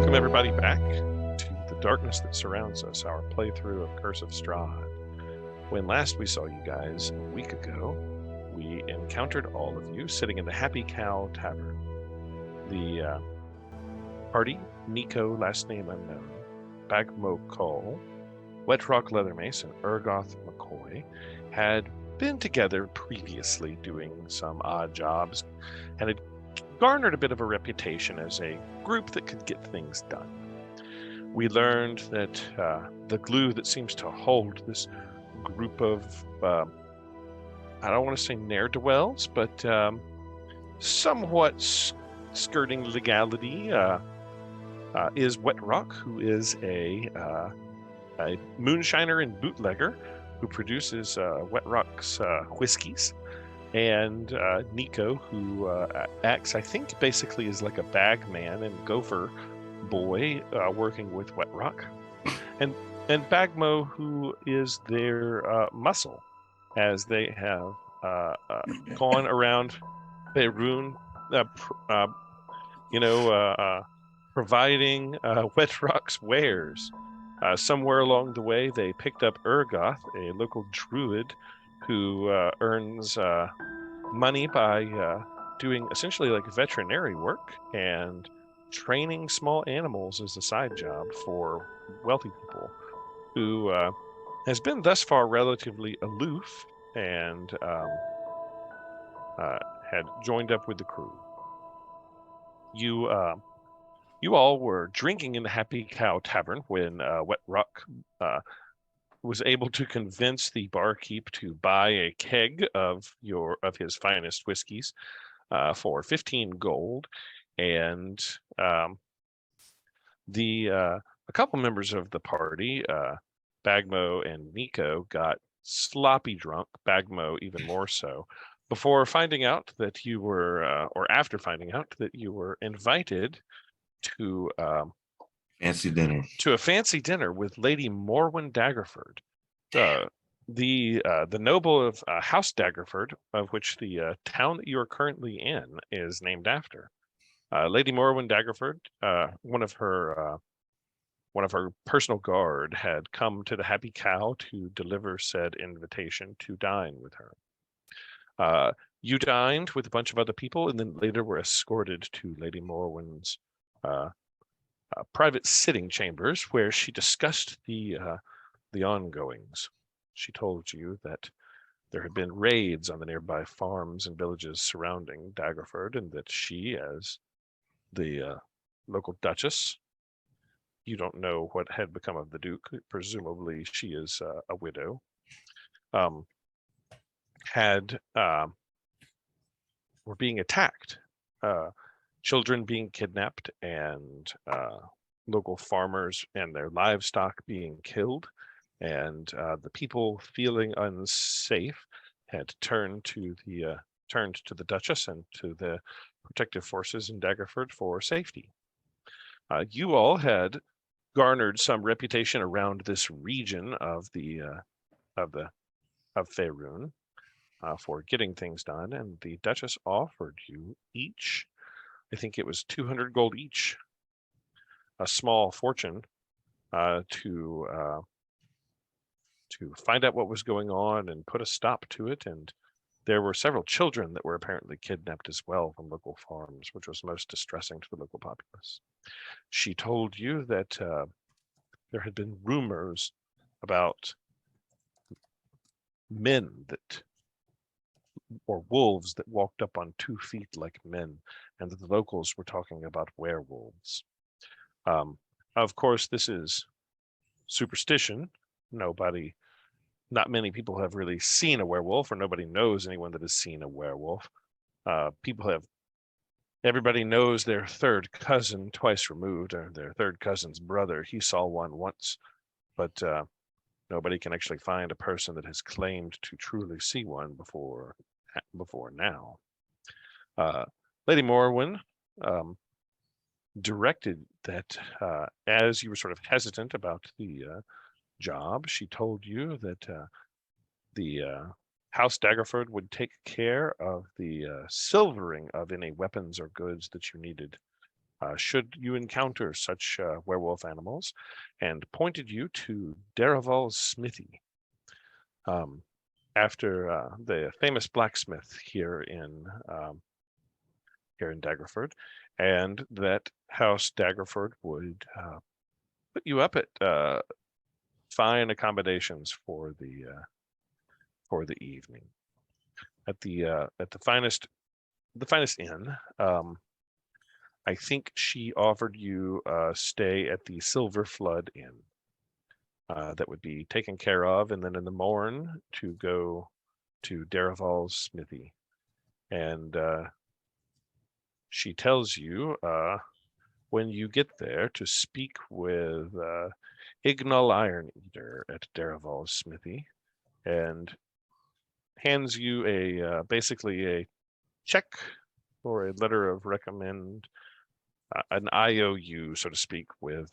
Welcome everybody back to the darkness that surrounds us, our playthrough of Curse of Strahd. When last we saw you guys a week ago, we encountered all of you sitting in the Happy Cow Tavern. The party, Nico, last name unknown, Bagmo Cole, Wetrock Leathermace, and Urgoth McCoy had been together previously doing some odd jobs and had garnered a bit of a reputation as a group that could get things done. We learned that the glue that seems to hold this group of, I don't want to say ne'er-do-wells, but somewhat skirting legality is Wetrock, who is a moonshiner and bootlegger who produces Wetrock's whiskeys. And Nico, who acts, I think, basically is like a bag man and gopher boy working with Wetrock, and Bagmo, who is their muscle, as they have gone around Faerun, providing Wetrock's wares. Somewhere along the way, they picked up Urgoth, a local druid who earns money by doing essentially like veterinary work and training small animals as a side job for wealthy people, who has been thus far relatively aloof and had joined up with the crew. You all were drinking in the Happy Cow Tavern when Wetrock was able to convince the barkeep to buy a keg of his finest whiskeys for 15 gold, and a couple members of the party, Bagmo and Nico, got sloppy drunk, Bagmo even more so, before finding out that you were, or after finding out that you were invited to fancy dinner. To a fancy dinner with Lady Morwen Daggerford, the noble of House Daggerford, of which the town that you are currently in is named after. Lady Morwen Daggerford, one of her personal guard, had come to the Happy Cow to deliver said invitation to dine with her. You dined with a bunch of other people, and then later were escorted to Lady Morwen's private sitting chambers, where she discussed the ongoings. She told you that there had been raids on the nearby farms and villages surrounding Daggerford, and that she, as the local duchess, you don't know what had become of the Duke, presumably she is a widow, were being attacked. Children being kidnapped, and local farmers and their livestock being killed, and the people feeling unsafe had turned to the Duchess and to the protective forces in Daggerford for safety. You all had garnered some reputation around this region of Faerun for getting things done, and the Duchess offered you each, I think it was 200 gold each, a small fortune, to find out what was going on and put a stop to it. And there were several children that were apparently kidnapped as well from local farms, which was most distressing to the local populace. She told you that there had been rumors about men or wolves that walked up on 2 feet like men, and that the locals were talking about werewolves. Of course, this is superstition. Not many people have really seen a werewolf, or nobody knows anyone that has seen a werewolf. Everybody knows their third cousin twice removed, or their third cousin's brother. He saw one once, but nobody can actually find a person that has claimed to truly see one before now. Lady Morwen directed that as you were sort of hesitant about the job, she told you that the House Daggerford would take care of the silvering of any weapons or goods that you needed should you encounter such werewolf animals, and pointed you to Daraval's smithy. After the famous blacksmith here in Daggerford, and that House Daggerford would put you up at fine accommodations for the evening at the finest inn. I think she offered you a stay at the Silver Flood Inn. That would be taken care of, and then in the morn to go to Daraval's smithy. And she tells you when you get there to speak with Ignal Iron Eater at Daraval's smithy, and hands you basically a check or a letter of recommend, an IOU, so to speak, with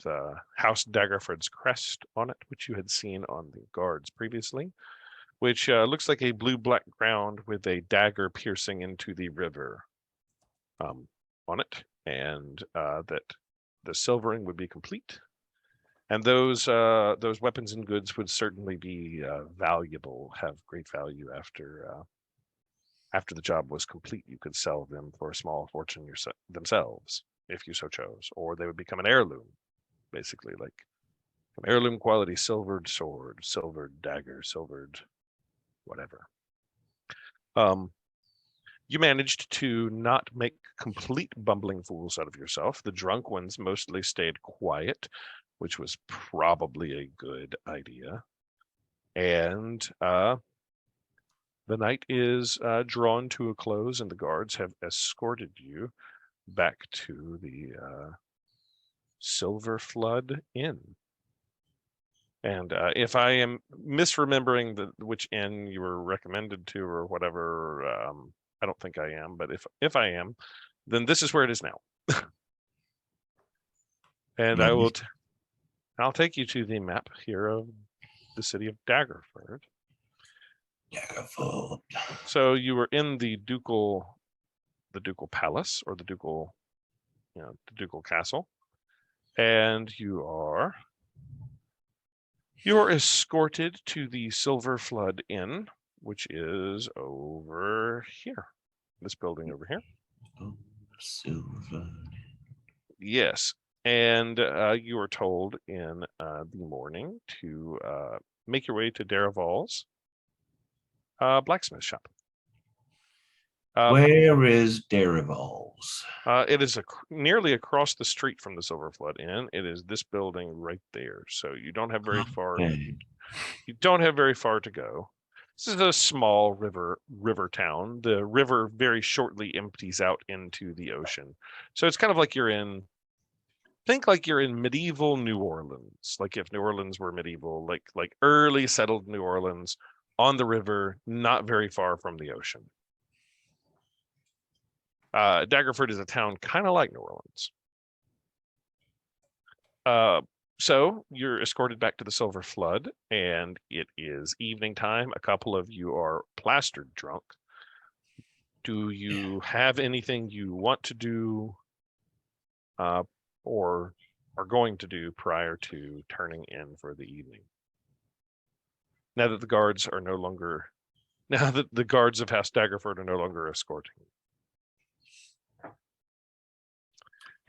House Daggerford's crest on it, which you had seen on the guards previously, which looks like a blue-black ground with a dagger piercing into the river on it, and that the silvering would be complete. And those weapons and goods would certainly be valuable, have great value after the job was complete. You could sell them for a small fortune themselves, if you so chose, or they would become an heirloom, basically, like an heirloom quality silvered sword, silvered dagger, silvered whatever. You managed to not make complete bumbling fools out of yourself. The drunk ones mostly stayed quiet, which was probably a good idea. And the night is drawn to a close, and the guards have escorted you back to the Silver Flood Inn. And if I am misremembering which inn you were recommended to or whatever, I don't think I am, but if I am, then this is where it is now. And I'll take you to the map here of the city of Daggerford. Daggerford. So you were in the ducal palace, or the ducal castle, and you're escorted to the Silver Flood Inn, which is over here, this building over here. Oh, Silver. Yes, and you are told in the morning to make your way to Daraval's blacksmith shop. Where is Daraval's? It is nearly across the street from the Silver Flood Inn. It is this building right there. So you don't have very far. Okay. You don't have very far to go. This is a small river town. The river very shortly empties out into the ocean. So it's kind of like think like you're in medieval New Orleans. Like if New Orleans were medieval, like early settled New Orleans on the river, not very far from the ocean. Daggerford is a town kind of like New Orleans. So you're escorted back to the Silver Flood, and it is evening time. A couple of you are plastered drunk. Do you have anything you want to do or are going to do prior to turning in for the evening? Now that the guards of House Daggerford are no longer escorting.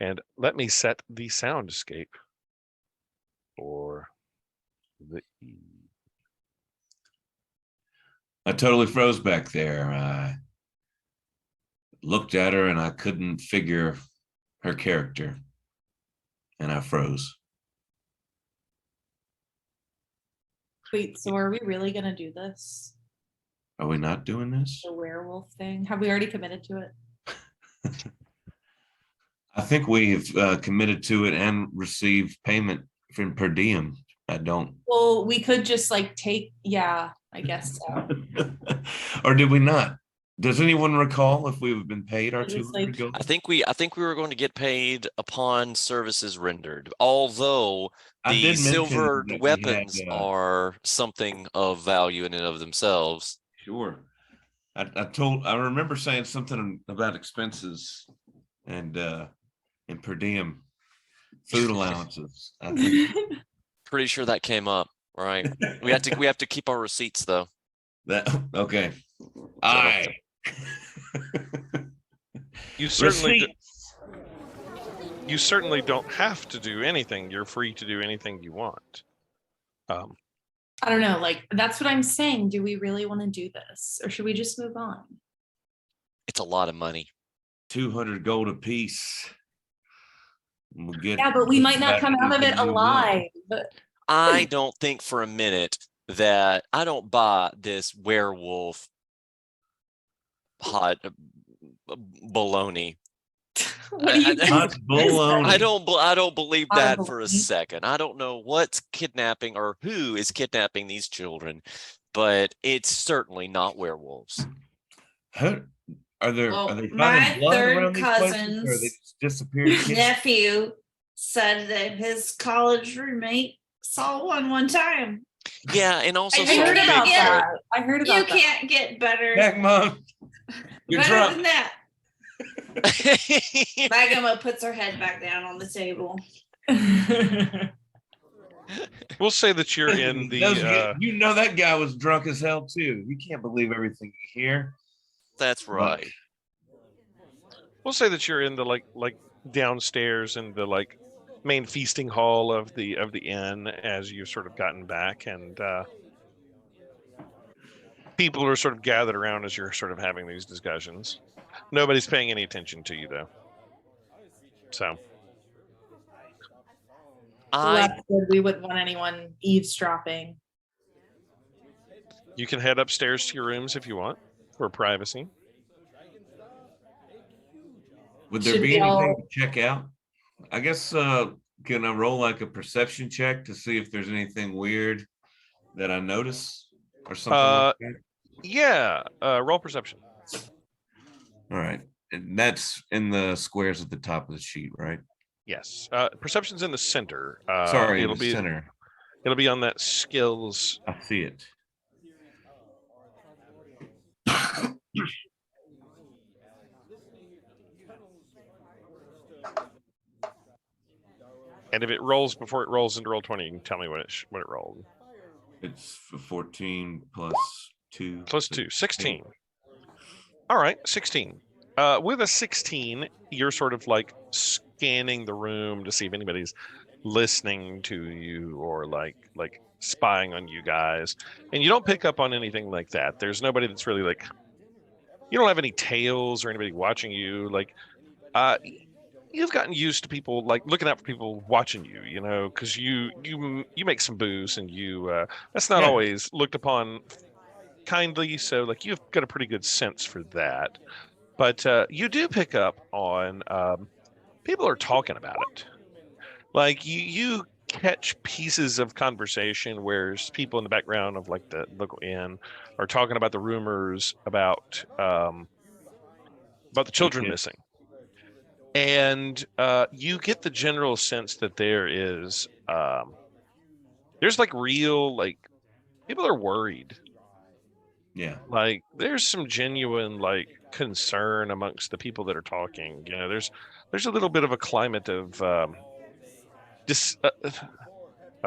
And let me set the soundscape for the eve. I totally froze back there. I looked at her and I couldn't figure her character, and I froze. Wait, so are we really going to do this? Are we not doing this? The werewolf thing? Have we already committed to it? I think we've committed to it and received payment from per diem. I don't. Well, we could just like yeah, I guess so. Or did we not? Does anyone recall if we've been paid our $200? I think we were going to get paid upon services rendered. Although the silver weapons are something of value in and of themselves. Sure. I remember saying something about expenses, and and per diem food allowances. I think Pretty sure that came up, right? We have to keep our receipts though. that okay. You certainly Receipts. you certainly don't have to do anything. You're free to do anything you want. I don't know, like, that's what I'm saying. Do we really want to do this? Or should we just move on? It's a lot of money. 200 gold apiece. We'll get Yeah, but we might not back come out of it anything we want. alive. I don't think for a minute that I don't buy this werewolf hot baloney. What do you Hot baloney. I don't believe Hot that for a baloney. second. I don't know what's kidnapping or who is kidnapping these children, but it's certainly not werewolves. Are they Well, finding my blood third around these places, or they cousin's just disappeared again? nephew said that his college roommate saw one time. Yeah, and also I I heard can't about get- that. I heard about You that. can't get better, Back, Mom. You're better drunk. than that. Bagama puts her head back down on the table. We'll say that you're in the. You know that guy was drunk as hell too. You can't believe everything you hear. That's right. We'll say that you're in the like downstairs in the like main feasting hall of the inn as you've sort of gotten back, and people are sort of gathered around as you're sort of having these discussions. Nobody's paying any attention to you though. So Well, that's good. We wouldn't want anyone eavesdropping. you can head upstairs to your rooms if you want for privacy. Would there Should be we all- anything to check out? I guess can I roll like a perception check to see if there's anything weird that I notice or something like that? Yeah, roll perception. All right. And that's in the squares at the top of the sheet, right? Yes, perception's in the center. Sorry, it'll the be center. it'll be on that skills. I see it. And if it rolls before it rolls into roll 20, you can tell me what it rolled. It's 14 plus 2. Plus 2, 16. All right, 16. With a 16, you're sort of like scanning the room to see if anybody's listening to you or like spying on you guys. And you don't pick up on anything like that. There's nobody that's really like, you don't have any tails or anybody watching you. Like, you've gotten used to people like looking out for people watching you, you know, because you make some booze and you that's not always looked upon kindly. So like you've got a pretty good sense for that. But you do pick up on people are talking about it. Like you catch pieces of conversation where people in the background of like the local inn are talking about the rumors about the children missing. And you get the general sense that there's like real, like people are worried. Yeah. Like there's some genuine like concern amongst the people that are talking. You know, there's a little bit of a climate of a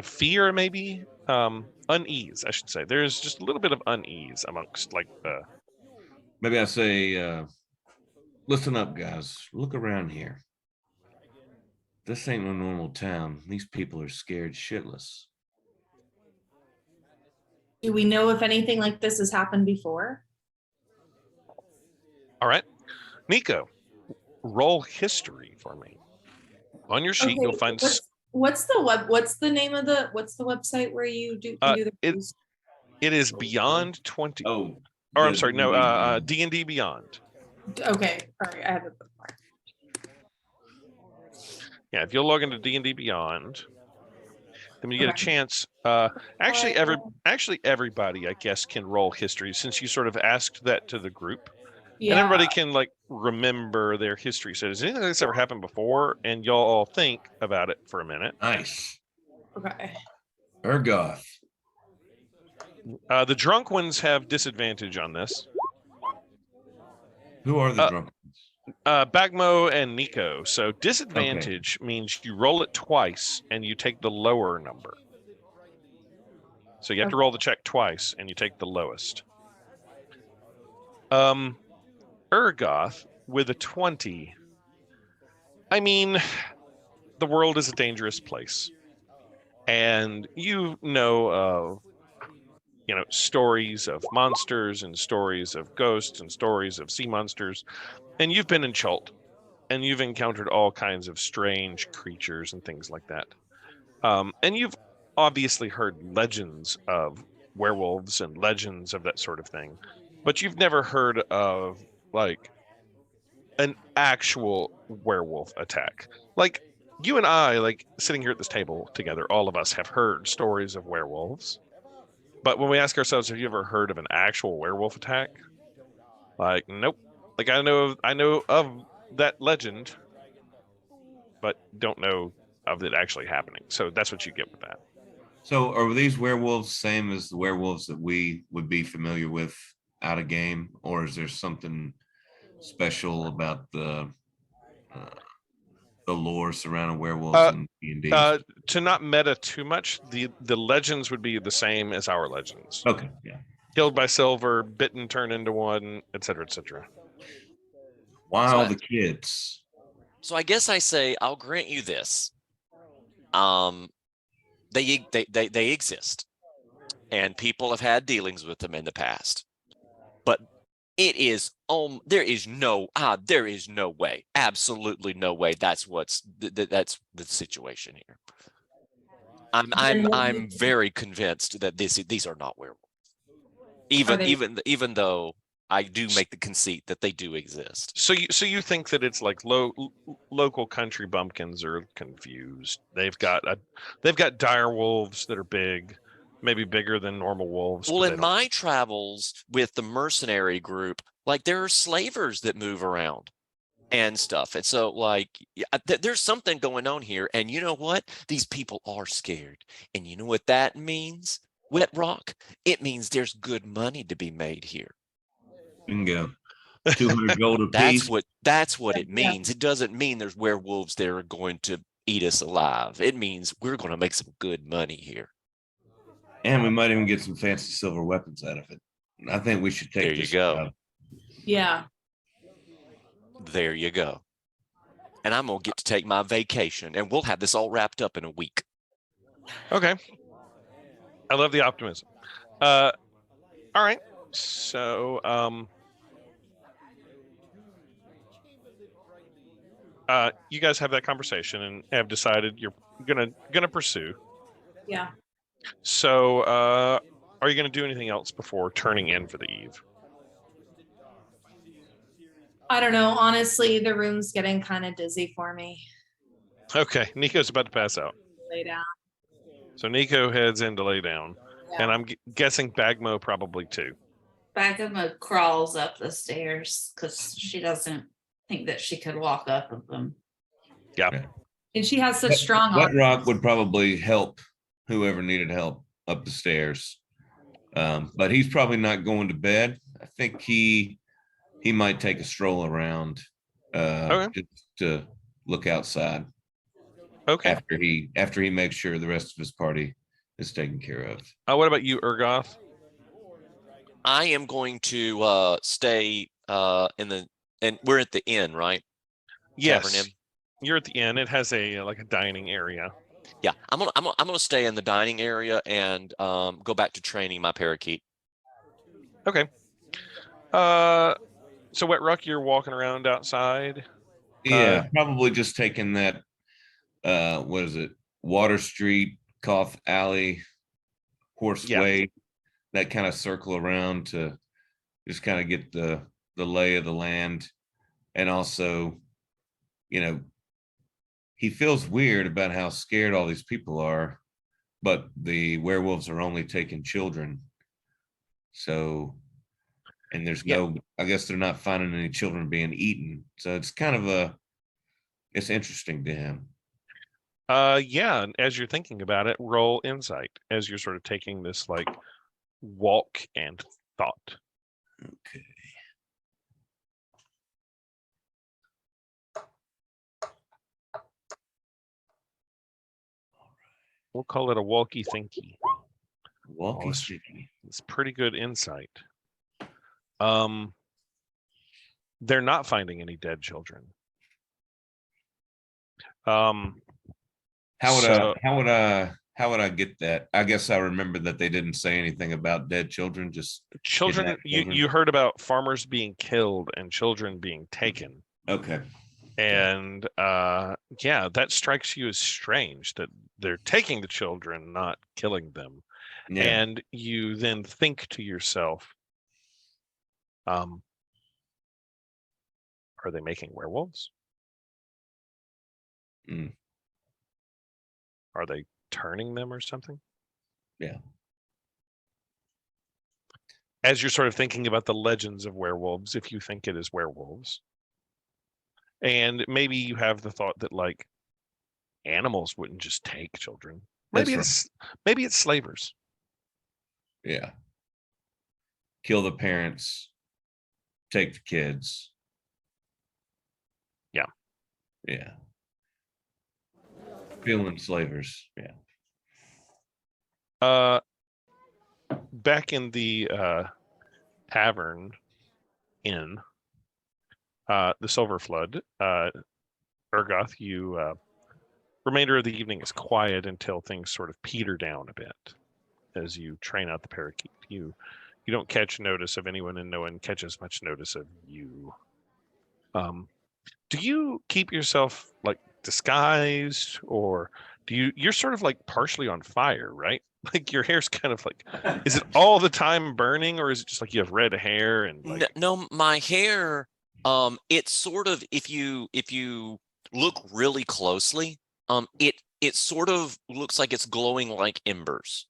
fear, maybe unease, I should say. There's just a little bit of unease amongst like the. Maybe I say, listen up, guys. Look around here. This ain't no normal town. These people are scared shitless. Do we know if anything like this has happened before? All right, Nico, roll history for me. On your sheet, you'll find. What's the name of what's the website where you do? It is Beyond 20. Oh, or I'm sorry, no, D&D Beyond. Okay, all right, I have it. Yeah, if you'll log into D&D Beyond, then when you get a chance, actually everybody, I guess, can roll history since you sort of asked that to the group. Yeah. And everybody can like remember their history. So does anything like this ever happened before? And y'all all think about it for a minute. Nice. Okay. Ergoth. The drunk ones have disadvantage on this. Who are the drunk ones? Bagmo and Nico. So disadvantage means you roll it twice and you take the lower number. So you have to roll the check twice and you take the lowest. Urgoth with a 20. I mean, the world is a dangerous place. And you know stories of monsters and stories of ghosts and stories of sea monsters. And you've been in Chult and you've encountered all kinds of strange creatures and things like that. And you've obviously heard legends of werewolves and legends of that sort of thing, but you've never heard of like an actual werewolf attack. Like you and I, like sitting here at this table together, all of us have heard stories of werewolves. But when we ask ourselves, have you ever heard of an actual werewolf attack? Like, nope. Like I know of that legend, but don't know of it actually happening. So that's what you get with that. So are these werewolves same as the werewolves that we would be familiar with out of game, or is there something special about the lore surrounding werewolves and PNGs? To not meta too much, the legends would be the same as our legends. Okay, yeah. Killed by silver, bitten, turned into one, etc., etc. Wow, the kids. So I guess I say I'll grant you this. They exist, and people have had dealings with them in the past, but it is there is no way, absolutely no way. That's that's the situation here. I'm very convinced that these are not werewolves, even though I do make the conceit that they do exist. So you think that it's like local country bumpkins are confused. They've got dire wolves that are big, maybe bigger than normal wolves. Well, in my travels with the mercenary group, like there are slavers that move around and stuff. And so like there's something going on here. And you know what? These people are scared. And you know what that means? Wet Rock? It means there's good money to be made here. Bingo. 200 gold a piece. That's what it means. It doesn't mean there's werewolves that are going to eat us alive. It means we're going to make some good money here. And we might even get some fancy silver weapons out of it. I think we should take this. There you go. Yeah. There you go. And I'm going to get to take my vacation, and we'll have this all wrapped up in a week. Okay. I love the optimism. All right. So, you guys have that conversation and have decided you're gonna pursue. Yeah. So, are you gonna do anything else before turning in for the eve? I don't know. Honestly, the room's getting kind of dizzy for me. Okay, Nico's about to pass out. Lay down. So Nico heads in to lay down, and I'm guessing Bagmo probably too. Bagmo crawls up the stairs because she doesn't think that she could walk up of them. Yeah. And she has such strong Wet arms. Rock would probably help whoever needed help up the stairs. But he's probably not going to bed. I think he might take a stroll around just to look outside. Okay. After he makes sure the rest of his party is taken care of. What about you, Urgoth? I am going to stay and we're at the inn, right? Yes. Tavern Inn. You're at the inn. It has a dining area. Yeah, I'm gonna stay in the dining area and go back to training my parakeet. Okay. So Wet Rock, you're walking around outside. Yeah, probably just taking that. What is it? Water Street, Cough Alley, Horseway, that kind of circle around to just kind of get the lay of the land. And also, he feels weird about how scared all these people are, but the werewolves are only taking children. So, and there's I guess they're not finding any children being eaten. So it's kind of it's interesting to him. Yeah, as you're thinking about it, roll insight as you're sort of taking this like walk and thought. Okay. We'll call it a walkie thinky. Walkie it's- sticky. It's pretty good insight. They're not finding any dead children. How would So- how would I get that? I guess I remember that they didn't say anything about dead children, just Children, kidnapped children. you heard about farmers being killed and children being taken. okay. And yeah, that strikes you as strange that they're taking the children, not killing them. Yeah. And you then think to yourself, are they making werewolves? Mm. Are they turning them or something? Yeah. As you're sort of thinking about the legends of werewolves, if you think it is werewolves, and maybe you have the thought that like animals wouldn't just take children. Maybe That's maybe it's slavers. Yeah. Kill the parents, take the kids. Yeah. Yeah. Feeling slavers. Yeah. Back in the tavern inn, the Silver Flood, Urgoth, you remainder of the evening is quiet until things sort of peter down a bit as you train out the parakeet. You don't catch notice of anyone, and no one catches much notice of you. Do you keep yourself like disguised, or you're sort of like partially on fire, right? Like your hair's kind of like, is it all the time burning, or is it just like you have red hair and like... No, my hair, it's sort of, if you look really closely, it sort of looks like it's glowing like embers.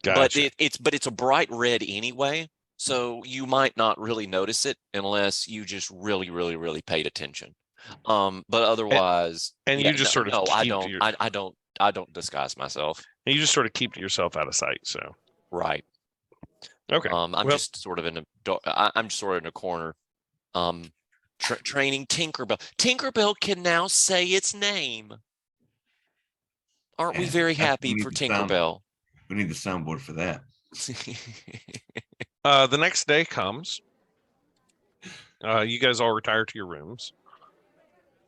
Gotcha. But it's a bright red anyway, so you might not really notice it unless you just really paid attention. But otherwise, and yeah, you just sort of no, keep I don't disguise myself. And you just sort of keep yourself out of sight. So Right. okay. I'm Well- just sort of in a I'm just sort of in a corner. Training Tinkerbell. Tinkerbell can now say its name. Aren't we Yeah, very that's- happy we for need the sound- Tinkerbell? We need the soundboard for that. The next day comes. You guys all retire to your rooms,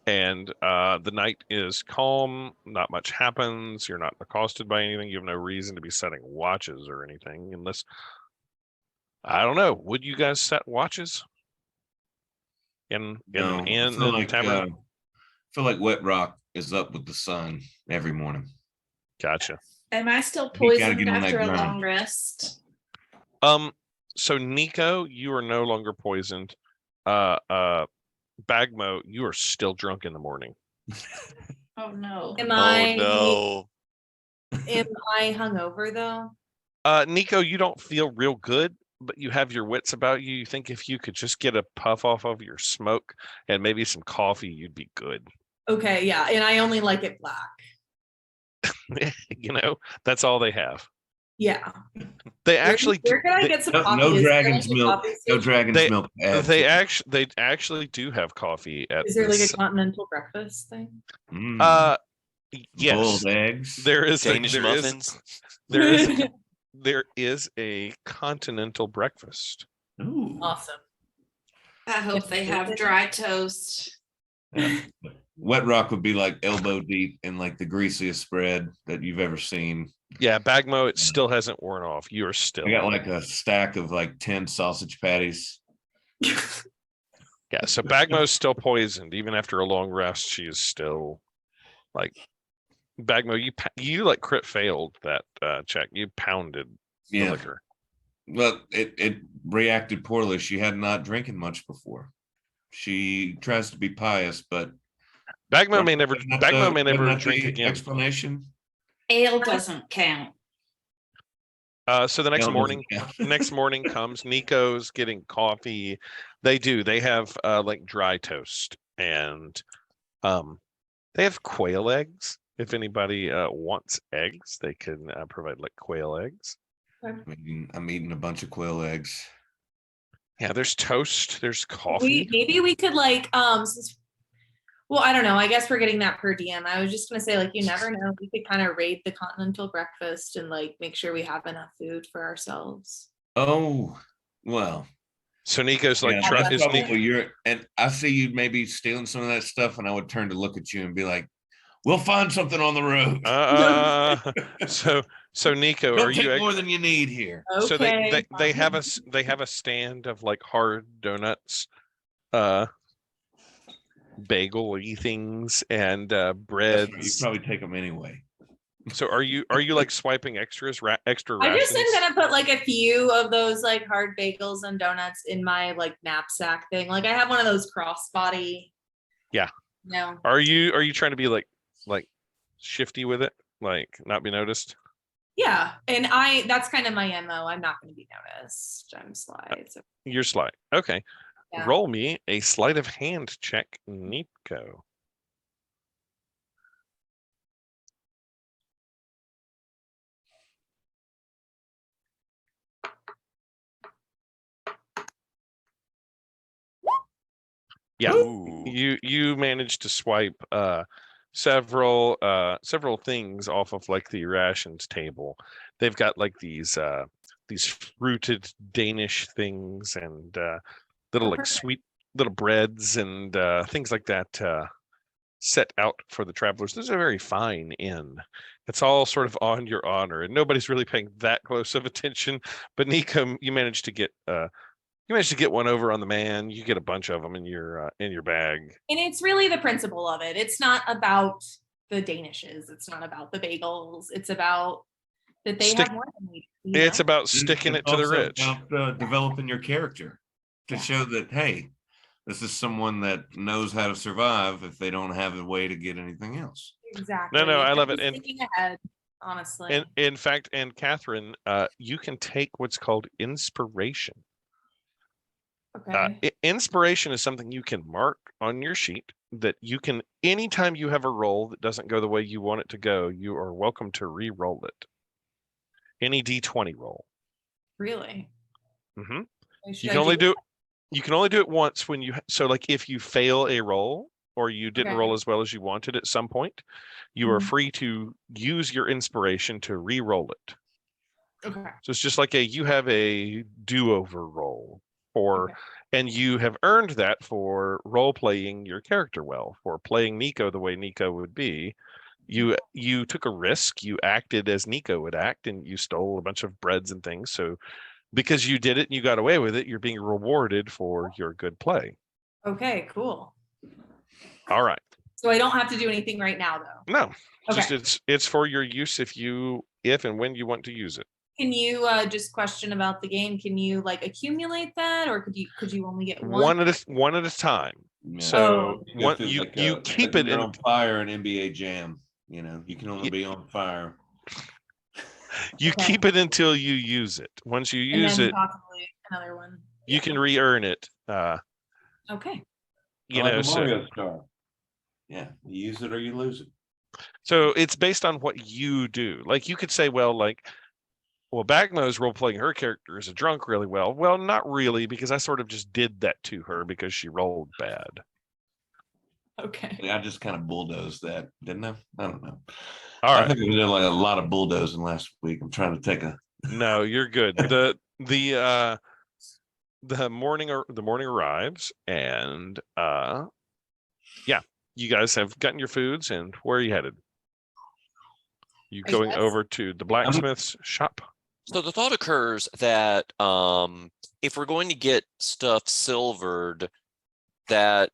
and the night is calm. Not much happens. You're not accosted by anything. You have no reason to be setting watches or anything, unless, I don't know. Would you guys set watches in No, an I inn, feel in like tavern? feel like Wet Rock is up with the sun every morning. Gotcha. Am I still You gotta poisoned get on that after a grind. long rest? So Nico, you are no longer poisoned. Bagmo, you are still drunk in the morning. Oh no. Am Oh I no. am I hungover though? Nico, you don't feel real good, but you have your wits about you. You think if you could just get a puff off of your smoke and maybe some coffee, you'd be good. Okay, yeah, and I only like it black. You know, that's all they have. Yeah. They actually Where can I they, get some No, coffee? no Is there, dragon's like, a milk. coffee No station? dragon's They- milk. ads. they actually do have coffee at Is there like this. a continental breakfast thing? Mm, Yes, boiled eggs. there is Danish there muffins. there is a continental breakfast. Ooh. Awesome. I hope they have dry toast. Yeah. Wet Rock would be like elbow deep in like the greasiest spread that you've ever seen. Yeah, Bagmo, it still hasn't worn off. You are still. I got like a stack of like 10 sausage patties. Yeah, so Bagmo's still poisoned even after a long rest. She is still like Bagmo. You like crit failed that check. You pounded the Yeah. liquor. Well, it reacted poorly. She had not drinking much before. She tries to be pious, but Bagmo may never. Isn't that Bagmo the- may isn't never that drink the again. Explanation. Ale doesn't count. So the next Ale doesn't morning, count. next morning comes. Nico's getting coffee. They do. They have like dry toast, and they have quail eggs. If anybody wants eggs, they can provide like quail eggs. I'm eating a bunch of quail eggs. Yeah, there's toast. There's coffee. Maybe we could like since Well, I don't know. I guess we're getting that per diem. I was just gonna say, like, you never know. We could kind of raid the continental breakfast and like make sure we have enough food for ourselves. Oh, well. So Nico's like, Yeah, try- that's is probably Nico- you're, and I see you maybe stealing some of that stuff, and I would turn to look at you and be like, "We'll find something on the road. So Nico, Don't are take you? more than you need here." So Okay. they have a stand of like hard donuts, bagel-y things, and That's breads. right, you probably take them anyway. So are you like swiping extra I rations? just am gonna put like a few of those like hard bagels and donuts in my like knapsack thing. Like I have one of those crossbody. Yeah. No. Are you trying to be like shifty with it, like not be noticed? Yeah, and that's kind of my MO. I'm not gonna be noticed. I'm sly. So You're slight. Okay. yeah. Roll me a sleight of hand check, Nico. Yeah, Ooh. you managed to swipe several things off of like the rations table. They've got like these fruited Danish things and little like Perfect. sweet little breads and things like that set out for the travelers. This is a very fine inn. It's all sort of on your honor, and nobody's really paying that close of attention. But Nico, you managed to get one over on the man. You get a bunch of them in your bag. And it's really the principle of it. It's not about the Danishes. It's not about the bagels. It's about that they have more than we. It's about sticking it to the also rich. about, developing your character to show that, hey, this is someone that knows how to survive if they don't have a way to get anything else. Exactly. No, I love it. And thinking ahead, honestly. And in fact, and Catherine, you can take what's called inspiration. Okay. Inspiration is something you can mark on your sheet that you can, anytime you have a roll that doesn't go the way you want it to go, you are welcome to re-roll it. Any D20 roll. Really? Mm-hmm. Should You I can only do it once when you, so like if you fail a roll or you didn't Okay. roll as well as you wanted at some point, you are Mhm. free to use your inspiration to re-roll it. Okay. So it's just like you have a do-over roll for, Okay. and you have earned that for role-playing your character well, for playing Nico the way Nico would be. You took a risk, you acted as Nico would act, and you stole a bunch of breads and things. So because you did it and you got away with it, you're being rewarded for your good play. Okay, cool. All right. So I don't have to do anything right now though. No, Okay. just it's for your use if and when you want to use it. Can you just question about the game? Can you like accumulate that, or could you only get One at a time. Yeah. So Oh. one feel you like, keep like it you're in. on fire in NBA Jam. You know, you can only be on fire. You Okay. keep it until you use it. Once you And use then it, possibly another one. you Yeah. can re-earn it. Okay. You Like know, a so Mario Star. Yeah, you use it or you lose it. so it's based on what you do. Like you could say, well, Bagmo's role playing her character as a drunk really well. Well, not really, because I sort of just did that to her because she rolled bad. Okay. I just kind of bulldozed that, didn't I? I don't know. All I right. think we did like a lot of bulldozing last week. I'm trying to take a. No, you're good. The morning arrives, and yeah, you guys have gotten your foods, and where are you headed? You I going guess. over to the blacksmith's shop? So the thought occurs that if we're going to get stuff silvered, that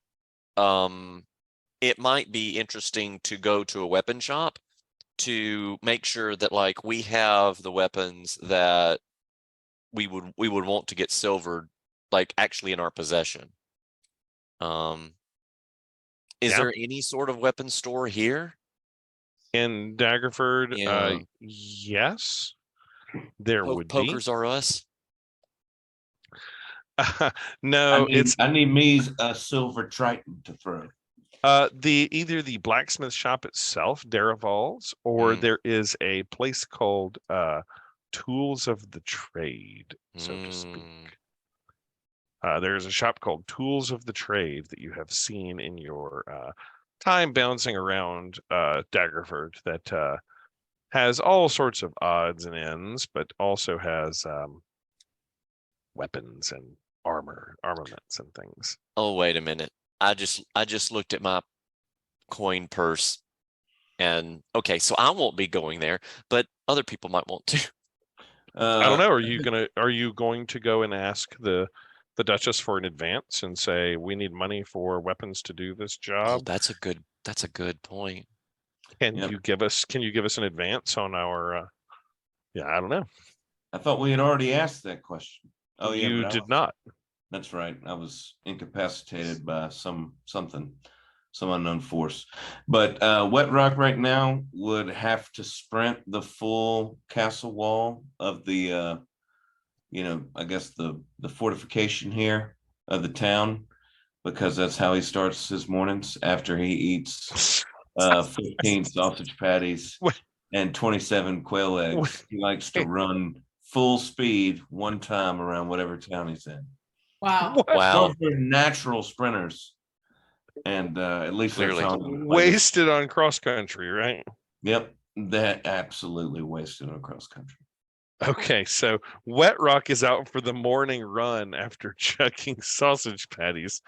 it might be interesting to go to a weapon shop to make sure that like we have the weapons that we would want to get silvered, like actually in our possession. Is Yeah. there any sort of weapon store here? In Daggerford, Yeah. yes, there would be. Pokers are us. No, I need me a silver triton to throw. either the blacksmith shop itself, Daraval's, or there is a place called Tools of the Trade, so to speak. There's a shop called Tools of the Trade that you have seen in your time bouncing around Daggerford that has all sorts of odds and ends, but also has weapons and armaments and things. Oh, wait a minute. I just looked at my coin purse, and okay, so I won't be going there, but other people might want to. I don't know. Are you going to go and ask the Duchess for an advance and say we need money for weapons to do this Oh, job? that's a good point. Can Yep. you give us an advance on our yeah, I don't know. I thought we had already asked that question. Oh yeah, You but did not. That's right. I was incapacitated by some unknown force. But Wet Rock right now would have to sprint the full castle wall of the I guess the fortification here of the town, because that's how he starts his mornings after he eats 15 sausage patties and 27 quail eggs. He likes to run full speed one time around whatever town he's in. Wow. What? Wow. Those are natural sprinters, and at least Clearly. that's how I'm gonna play this. Wasted on cross country, right? Yep, that absolutely wasted on cross country. Okay, so Wet Rock is out for the morning run after chucking sausage patties.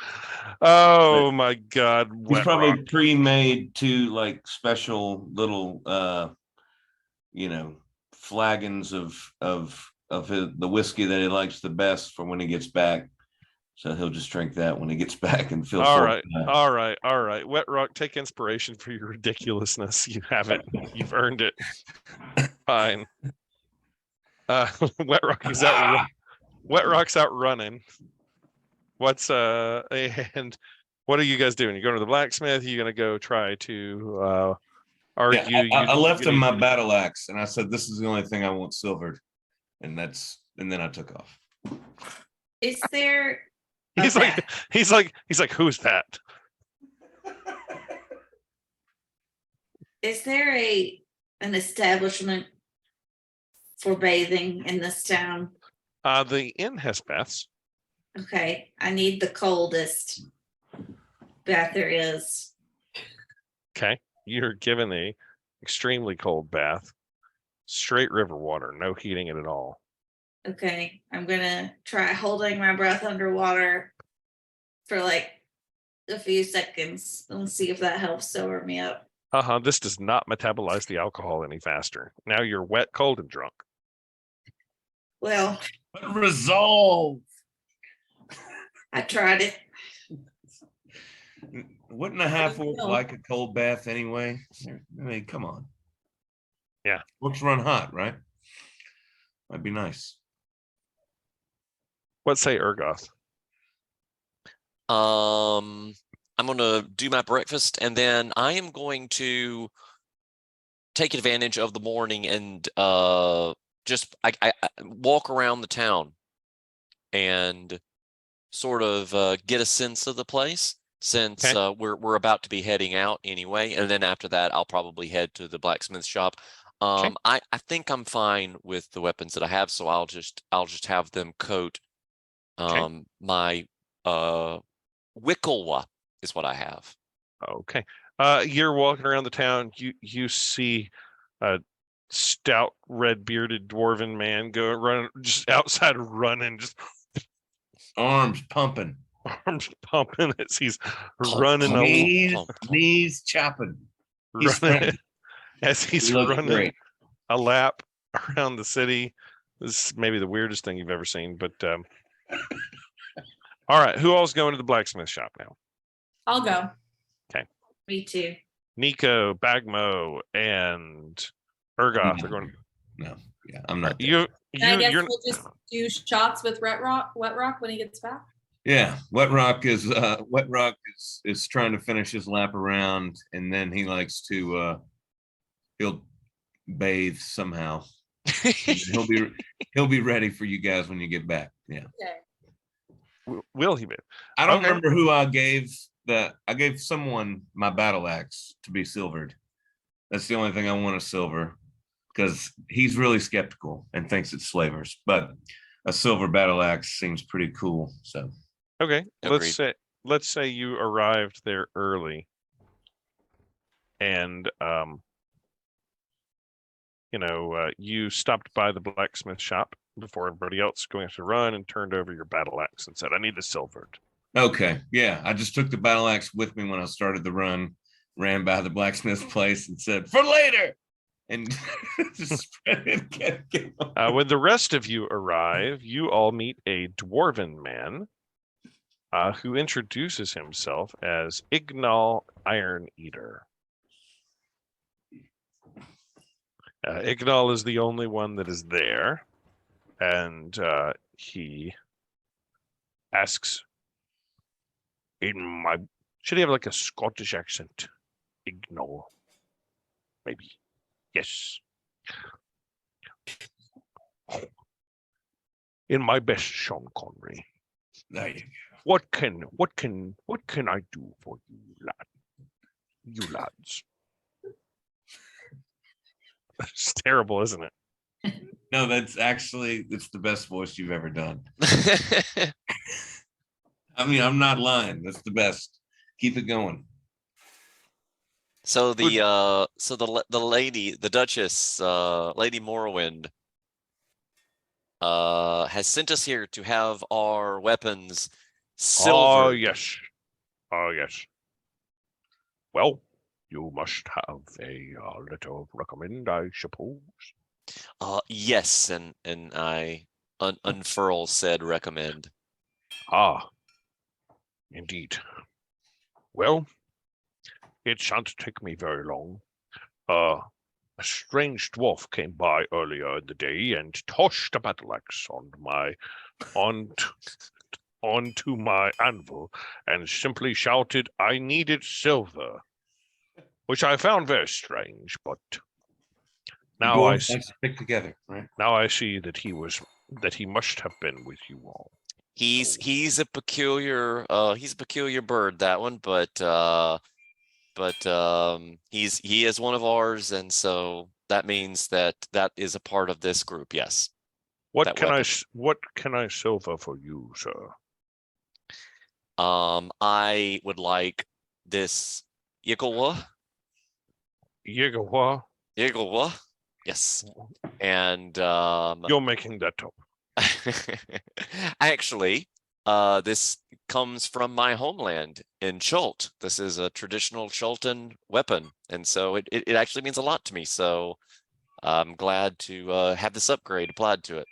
Oh my God, He's Wet probably Rock. pre-made two like special little flagons of the whiskey that he likes the best for when he gets back. So he'll just drink that when he gets back and feel All right. Wet Rock, take inspiration for your ridiculousness. You have it. You've earned it. Fine. Wet Rock is out. Wet Rock's out running. And what are you guys doing? You going to the blacksmith? You gonna go try to argue? Yeah, I left him my battle axe, and I said, "This is the only thing I want silvered," and then I took off. Is there? He's like, who's that? Is there an establishment for bathing in this town? The inn has baths. Okay, I need the coldest bath there is. Okay, you're given a extremely cold bath, straight river water, no heating it at all. Okay, I'm gonna try holding my breath underwater for like a few seconds and see if that helps sober me up. This does not metabolize the alcohol any faster. Now you're wet, cold, and drunk. Well, But resolve. I tried it. Wouldn't a half orc like a cold bath anyway? I mean, come on. Yeah. Orcs run hot, right? Might be nice. What say Urgoth? I'm gonna do my breakfast, and then I am going to take advantage of the morning and just I walk around the town and sort of get a sense of the place, since we're about to be heading out anyway. And then after that, I'll probably head to the blacksmith shop. I think I'm fine with the weapons that I have, so I'll just have them coat my Wickelwa is what I have. Okay. You're walking around the town. You see a stout, red-bearded dwarven man go running just outside, running, just arms pumping as he's running, knees chopping. As he's running a lap around the city. This is maybe the weirdest thing you've ever seen, but all right, who all's going to the blacksmith shop now? I'll go. Okay. Me too. Nico, Bagmo, and Urgoth are going. No, yeah, I'm not. I guess we'll just do shots with Wet Rock when he gets back. Yeah, Wet Rock is trying to finish his lap around, and then he likes to he'll bathe somehow. he'll be ready for you guys when you get back. Yeah. Okay. Will he be? I don't remember who I gave someone my battle axe to be silvered. That's the only thing I want to silver, because he's really skeptical and thinks it's slavers, but a silver battle axe seems pretty cool. So okay, agreed. let's say you arrived there early. and you stopped by the blacksmith shop before everybody else going to run and turned over your battle axe and said, I need the silvered. Okay, yeah, I just took the battle axe with me when I started the run, ran by the blacksmith's place and said, for later, and just spread it. When the rest of you arrive, you all meet a dwarven man who introduces himself as Ignal Iron Eater. Ignal is the only one that is there, and he asks, should he have like a Scottish accent? Ignal, maybe. Yes. In my best, Sean Connery. There you go. What can I do for you lads? It's terrible, isn't it? No, it's the best voice you've ever done. I mean, I'm not lying. That's the best. Keep it going. So the lady, the Duchess, Lady Morrowind, has sent us here to have our weapons silvered. Oh yes. Well, you must have a letter of recommend, I suppose. Yes, and I unfurl said recommend. Ah, indeed. Well, it shan't take me very long. A strange dwarf came by earlier in the day and tossed a battle axe onto my anvil and simply shouted, I needed silver, which I found very strange, but now I see, stick together, right? now I see that he must have been with you all. He's a peculiar bird, that one, but he is one of ours, and so that means that is a part of this group. Yes. What can I silver for you, sir? I would like this Yigglwa. Yigglwa? Yigglwa. Yes. And You're making that up. actually, this comes from my homeland in Chult. This is a traditional Chultan weapon, and so it actually means a lot to me. So I'm glad to have this upgrade applied to it.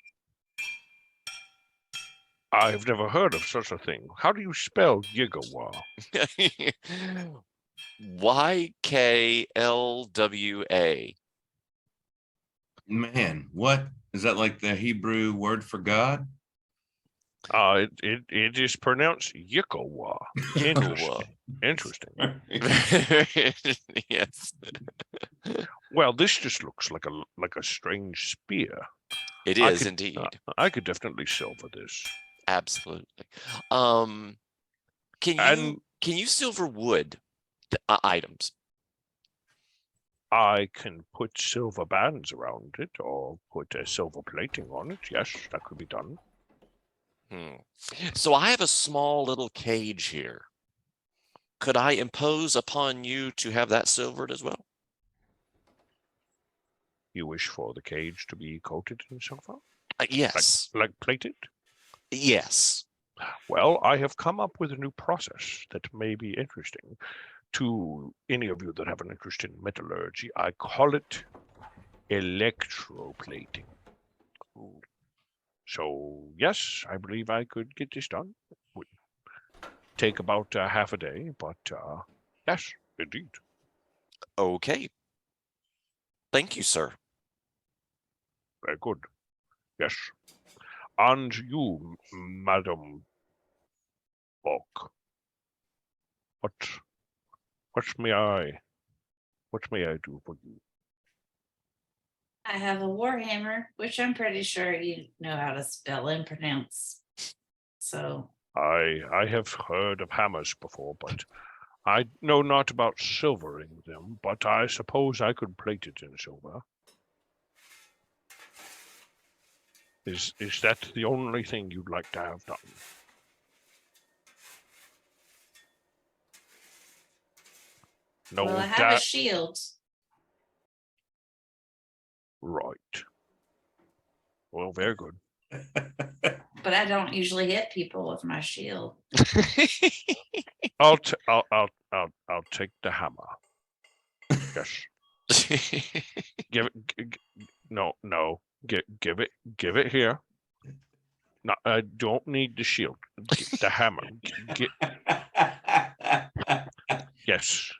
I've never heard of such a thing. How do you spell Yigglwa? YKLWA. Man, what is that, like the Hebrew word for God? It is pronounced Yigglwa. Interesting. Yes. Well, this just looks like a strange spear. It is indeed. I could definitely silver this. Absolutely. Can you silver wood items? I can put silver bands around it or put a silver plating on it. Yes, that could be done. So I have a small little cage here. Could I impose upon you to have that silvered as well? You wish for the cage to be coated in silver? Yes. Like plated? Yes. Well, I have come up with a new process that may be interesting to any of you that have an interest in metallurgy. I call it electroplating. So, yes, I believe I could get this done. It would take about half a day, but yes, indeed. Okay. Thank you, sir. Very good. Yes. And you, Madam Bulk, what may I do for you? I have a warhammer, which I'm pretty sure you know how to spell and pronounce. So I have heard of hammers before, but I know not about silvering them, but I suppose I could plate it in silver. Is that the only thing you'd like to have done? No Well, I have doubt. a shield. Right. Well, very good. But I don't usually hit people with my shield. I'll take the hammer. Yes. Give it. No. Give it here. No, I don't need the shield. The hammer. Yes.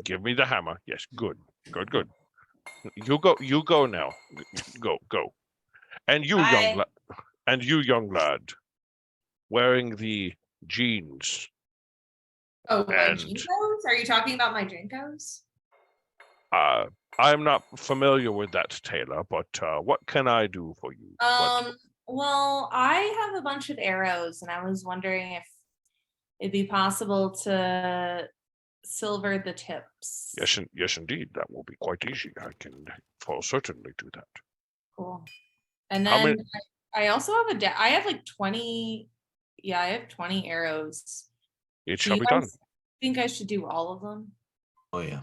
Give me the hammer. Yes. Good. You go now. Go. And you, Bye. young lad, wearing the jeans. Oh, my And- Jinkos? Are you talking about my Jinkos? I'm not familiar with that, Taylor, but what can I do for you? Well, I have a bunch of arrows, and I was wondering if it'd be possible to silver the tips. Yes, indeed. That will be quite easy. I can certainly do that. Cool. And How then many- I also have I have like 20. Yeah, I have 20 arrows. It Do shall you be done. guys think I should do all of them? Oh yeah.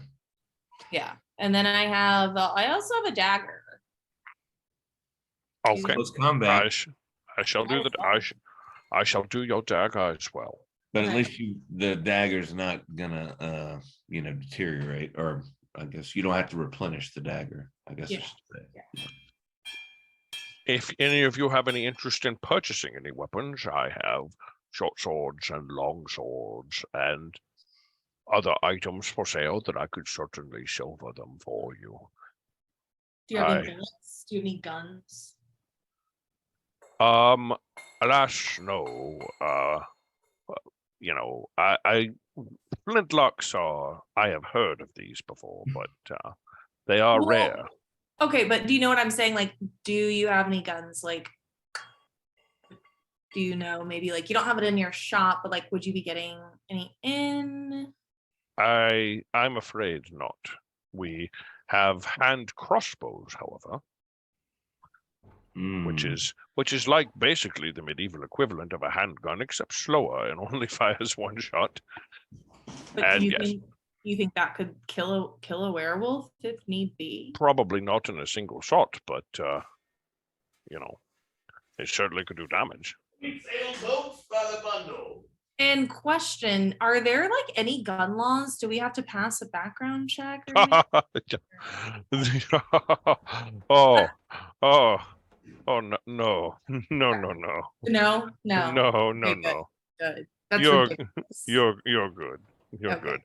Yeah. And then I also have a dagger. Okay. Close combat. I shall do that. I shall do your dagger as well. But at Okay. least the dagger's not gonna deteriorate, or I guess you don't have to replenish the dagger. I guess. Yeah. I should say. If any of you have any interest in purchasing any weapons, I have short swords and long swords and other items for sale that I could certainly silver them for you. Do you have any I- bullets? Do you have any guns? Alas, no. I flintlocks are. I have heard of these before, but they are Well, rare. Okay, but do you know what I'm saying? Like, do you have any guns? Like, do you know maybe like you don't have it in your shop, but like, would you be getting any in? I'm afraid not. We have hand crossbows, however, which is like basically the medieval equivalent of a handgun, except slower and only fires one shot. But And do yes. you think that could kill a werewolf if need be? Probably not in a single shot, but it certainly could do damage. We sell boats by the bundle. And question, are there like any gun laws? Do we have to pass a background check? Or anything? oh, no, no. No. No. Good. That's You're ridiculous. You're good. You're Okay. good.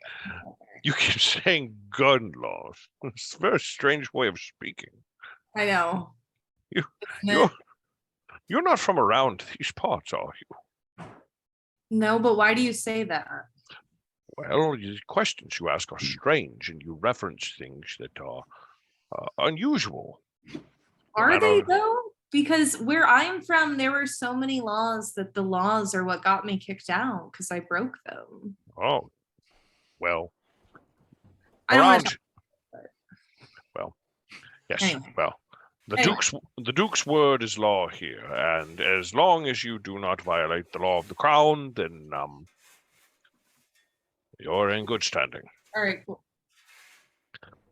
You keep saying gun laws. It's a very strange way of speaking. I know. You- Isn't it? You're not from around these parts, are you? No, but why do you say that? Well, the questions you ask are strange, and you reference things that are unusual. Are I they don't- though? Because where I'm from, there were so many laws that the laws are what got me kicked out because I broke them. Oh, well, I don't wanna around. talk- Well, yes. Anyway. Well, Anyway. the Duke's word is law here, and as long as you do not violate the law of the crown, then you're in good standing. All right, cool.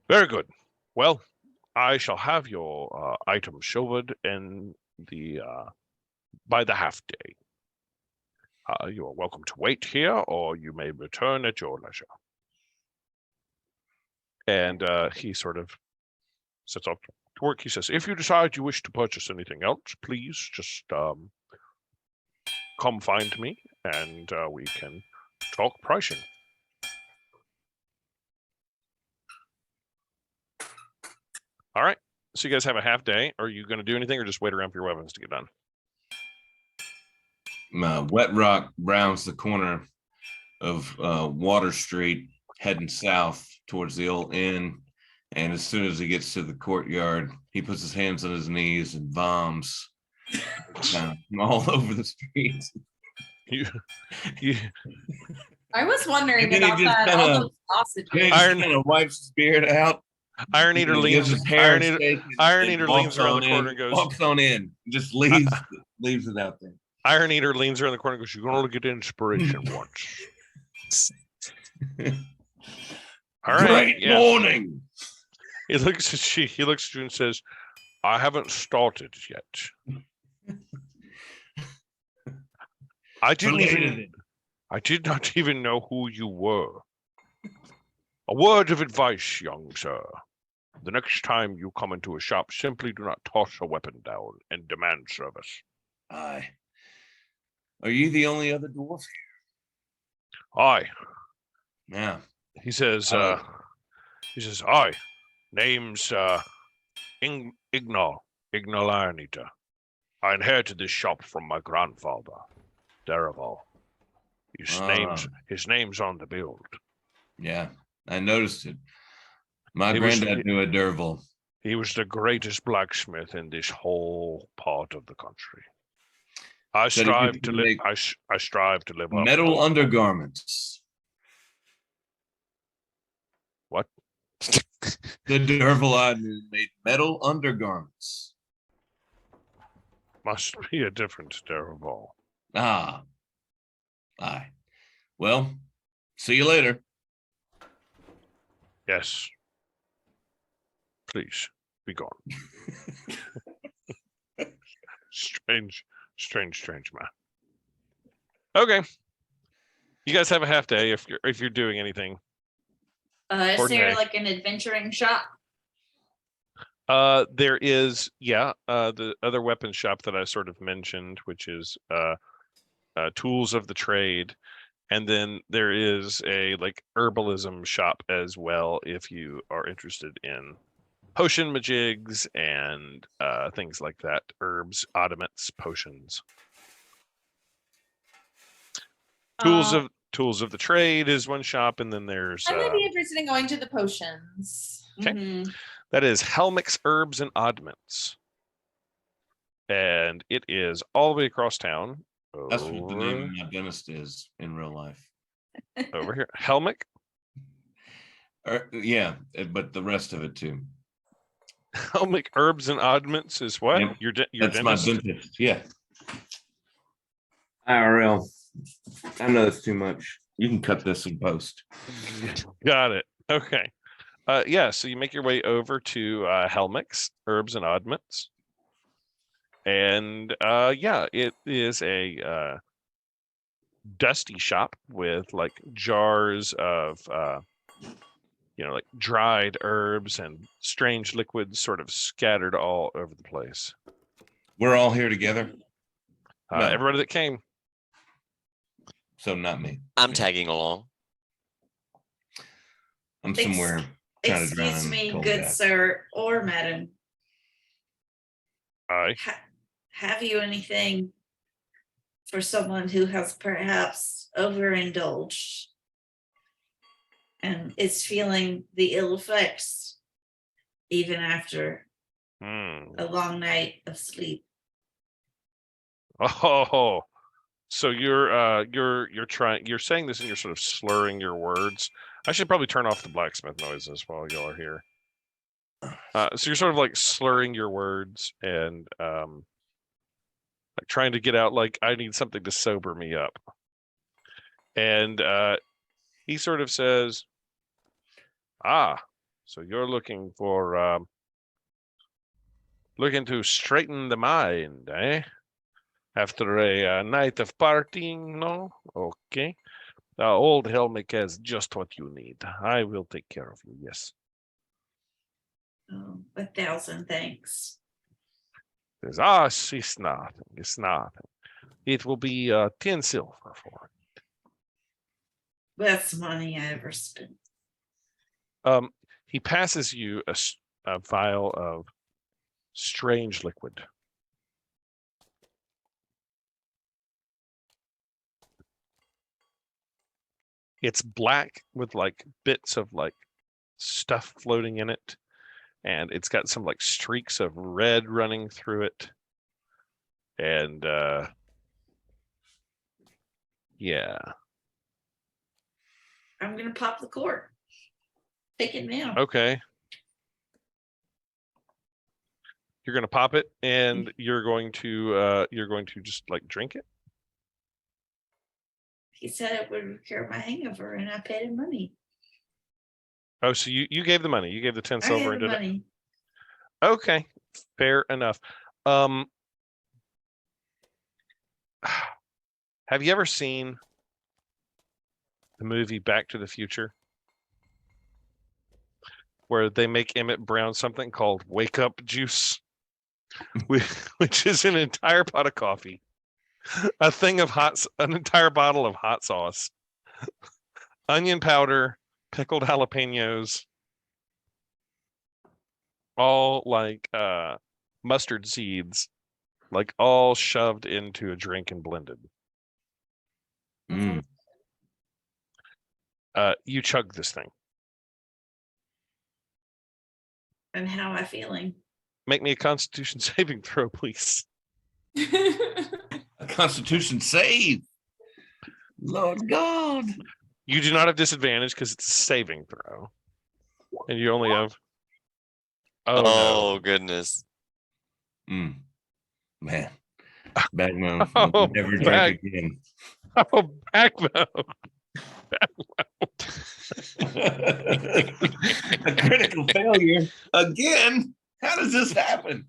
Very good. Well, I shall have your items silvered in the by the half day. You are welcome to wait here, or you may return at your leisure. And he sort of sets off to work. He says, if you decide you wish to purchase anything else, please just come find me, and we can talk pricing. All right. So you guys have a half day. Are you going to do anything, or just wait around for your weapons to get done? Wet Rock rounds the corner of Water Street, heading south towards the old inn. And as soon as he gets to the courtyard, he puts his hands on his knees and bombs all over the streets. You I was wondering And then he about just that. All kinda- those sausages. He Iron- kind of wipes his beard out. Iron Eater gives leans. his hair Iron a Eater, shake, Iron and Eater walks leans around on the corner in, and goes. walks on in, just leaves it out there. Iron Eater leans around the corner and goes, "You can only get inspiration once." All right. Great yeah. morning. He looks at you. He looks at you and says, "I haven't started yet. I did not even know who you were. A word of advice, young sir. The next time you come into a shop, simply do not toss a weapon down and demand service." Aye. Are you the only other dwarf? Aye. Yeah. He says, Oh. aye. Name's Ignalanita. I inherited this shop from my grandfather, Daraval. His name's on the build. Yeah, I noticed it. My He was- granddad knew a Derval. He was the greatest blacksmith in this whole part of the country. I Said he strive could to live. make I strive to live up. Metal undergarments. What? The Derval I knew made metal undergarments. Must be a different Daraval. Ah. Aye. Well, see you later. Yes. Please be gone. Strange man. Okay. You guys have a half day if you're doing anything. Is Ordinary. there like an adventuring shop? There is, the other weapons shop that I sort of mentioned, which is tools of the trade, and then there is a like herbalism shop as well if you are interested in potion majigs and things like that, herbs, oddments, potions. Tools of the trade is one shop, and then there's I'm gonna be interested in going to the potions. Okay. Mhm. that is Helmic's Herbs and Oddments, and it is all the way across town. That's what the name of my dentist is in real life. Over here, Helmic. Yeah, but the rest of it too. Helmic Herbs and Oddments is what? Yep. Your That's dentist? my dentist. Yeah. IRL. I know it's too much. You can cut this in post. Got it. Okay. So you make your way over to Helmic's Herbs and Oddments. And it is a dusty shop with like jars of like dried herbs and strange liquids sort of scattered all over the place. We're all here together. No. Everybody that came. So not me. I'm Yeah. tagging along. I'm somewhere trying to drown Excuse in me, cold good bath. sir or madam. Aye. Have you anything for someone who has perhaps overindulged and is feeling the ill effects even after a long night of sleep? Oh, so you're saying this and you're sort of slurring your words. I should probably turn off the blacksmith noises while y'all are here. So you're sort of like slurring your words and like trying to get out like I need something to sober me up. And he sort of says, so you're looking to straighten the mind, eh? After a night of partying, no? Okay. Old Helmick has just what you need. I will take care of you, yes. Oh, 1,000 thanks. Says, it's nothing. It will be 10 silver for it. Best money I ever spent. He passes you a vial of strange liquid. It's black with like bits of like stuff floating in it, and it's got some like streaks of red running through it. And yeah. I'm gonna pop the cork. Take it now. Okay. You're gonna pop it, and you're going to just like drink it. He said it would cure my hangover, and I paid him money. Oh, so you gave the money. You gave the 10 I silver gave and the did it. money. Okay, fair enough. Have you ever seen the movie Back to the Future, where they make Emmett Brown something called Wake Up Juice, which is an entire pot of coffee, a thing of an entire bottle of hot sauce, onion powder, pickled jalapenos, all like mustard seeds, like all shoved into a drink and blended. Mm. You chug this thing. And how am I feeling? Make me a Constitution saving throw, please. A Constitution save. Lord God. You do not have disadvantage because it's a saving throw, and you only have. Oh, No. goodness. Man, Bagman Oh, will never drink again. Oh, backbone. A critical failure again. How does this happen?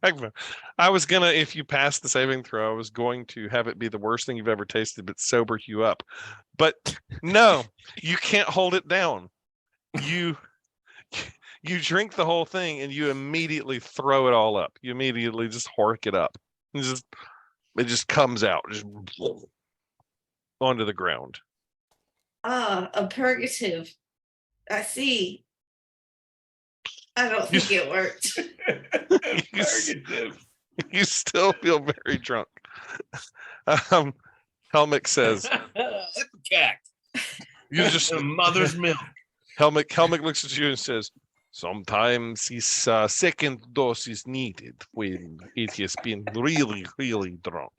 Backbone. I was gonna, if you pass the saving throw, I was going to have it be the worst thing you've ever tasted, but sober you up. But no, you can't hold it down. You drink the whole thing and you immediately throw it all up. You immediately just hork it up. It just comes out just onto the ground. A purgative. I see. I don't think it worked. You still feel very drunk. Helmick says, "You just mother's milk." Helmick looks at you and says, "Sometimes this second dose is needed when it has been really, really drunk.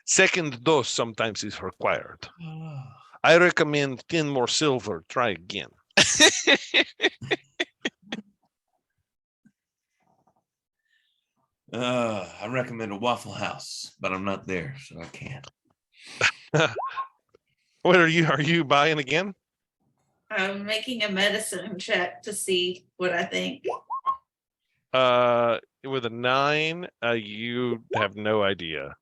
Second dose sometimes is required. I recommend 10 more silver. Try again." I recommend a Waffle House, but I'm not there, so I can't. What are you buying again? I'm making a medicine check to see what I think. With a 9, you have no idea.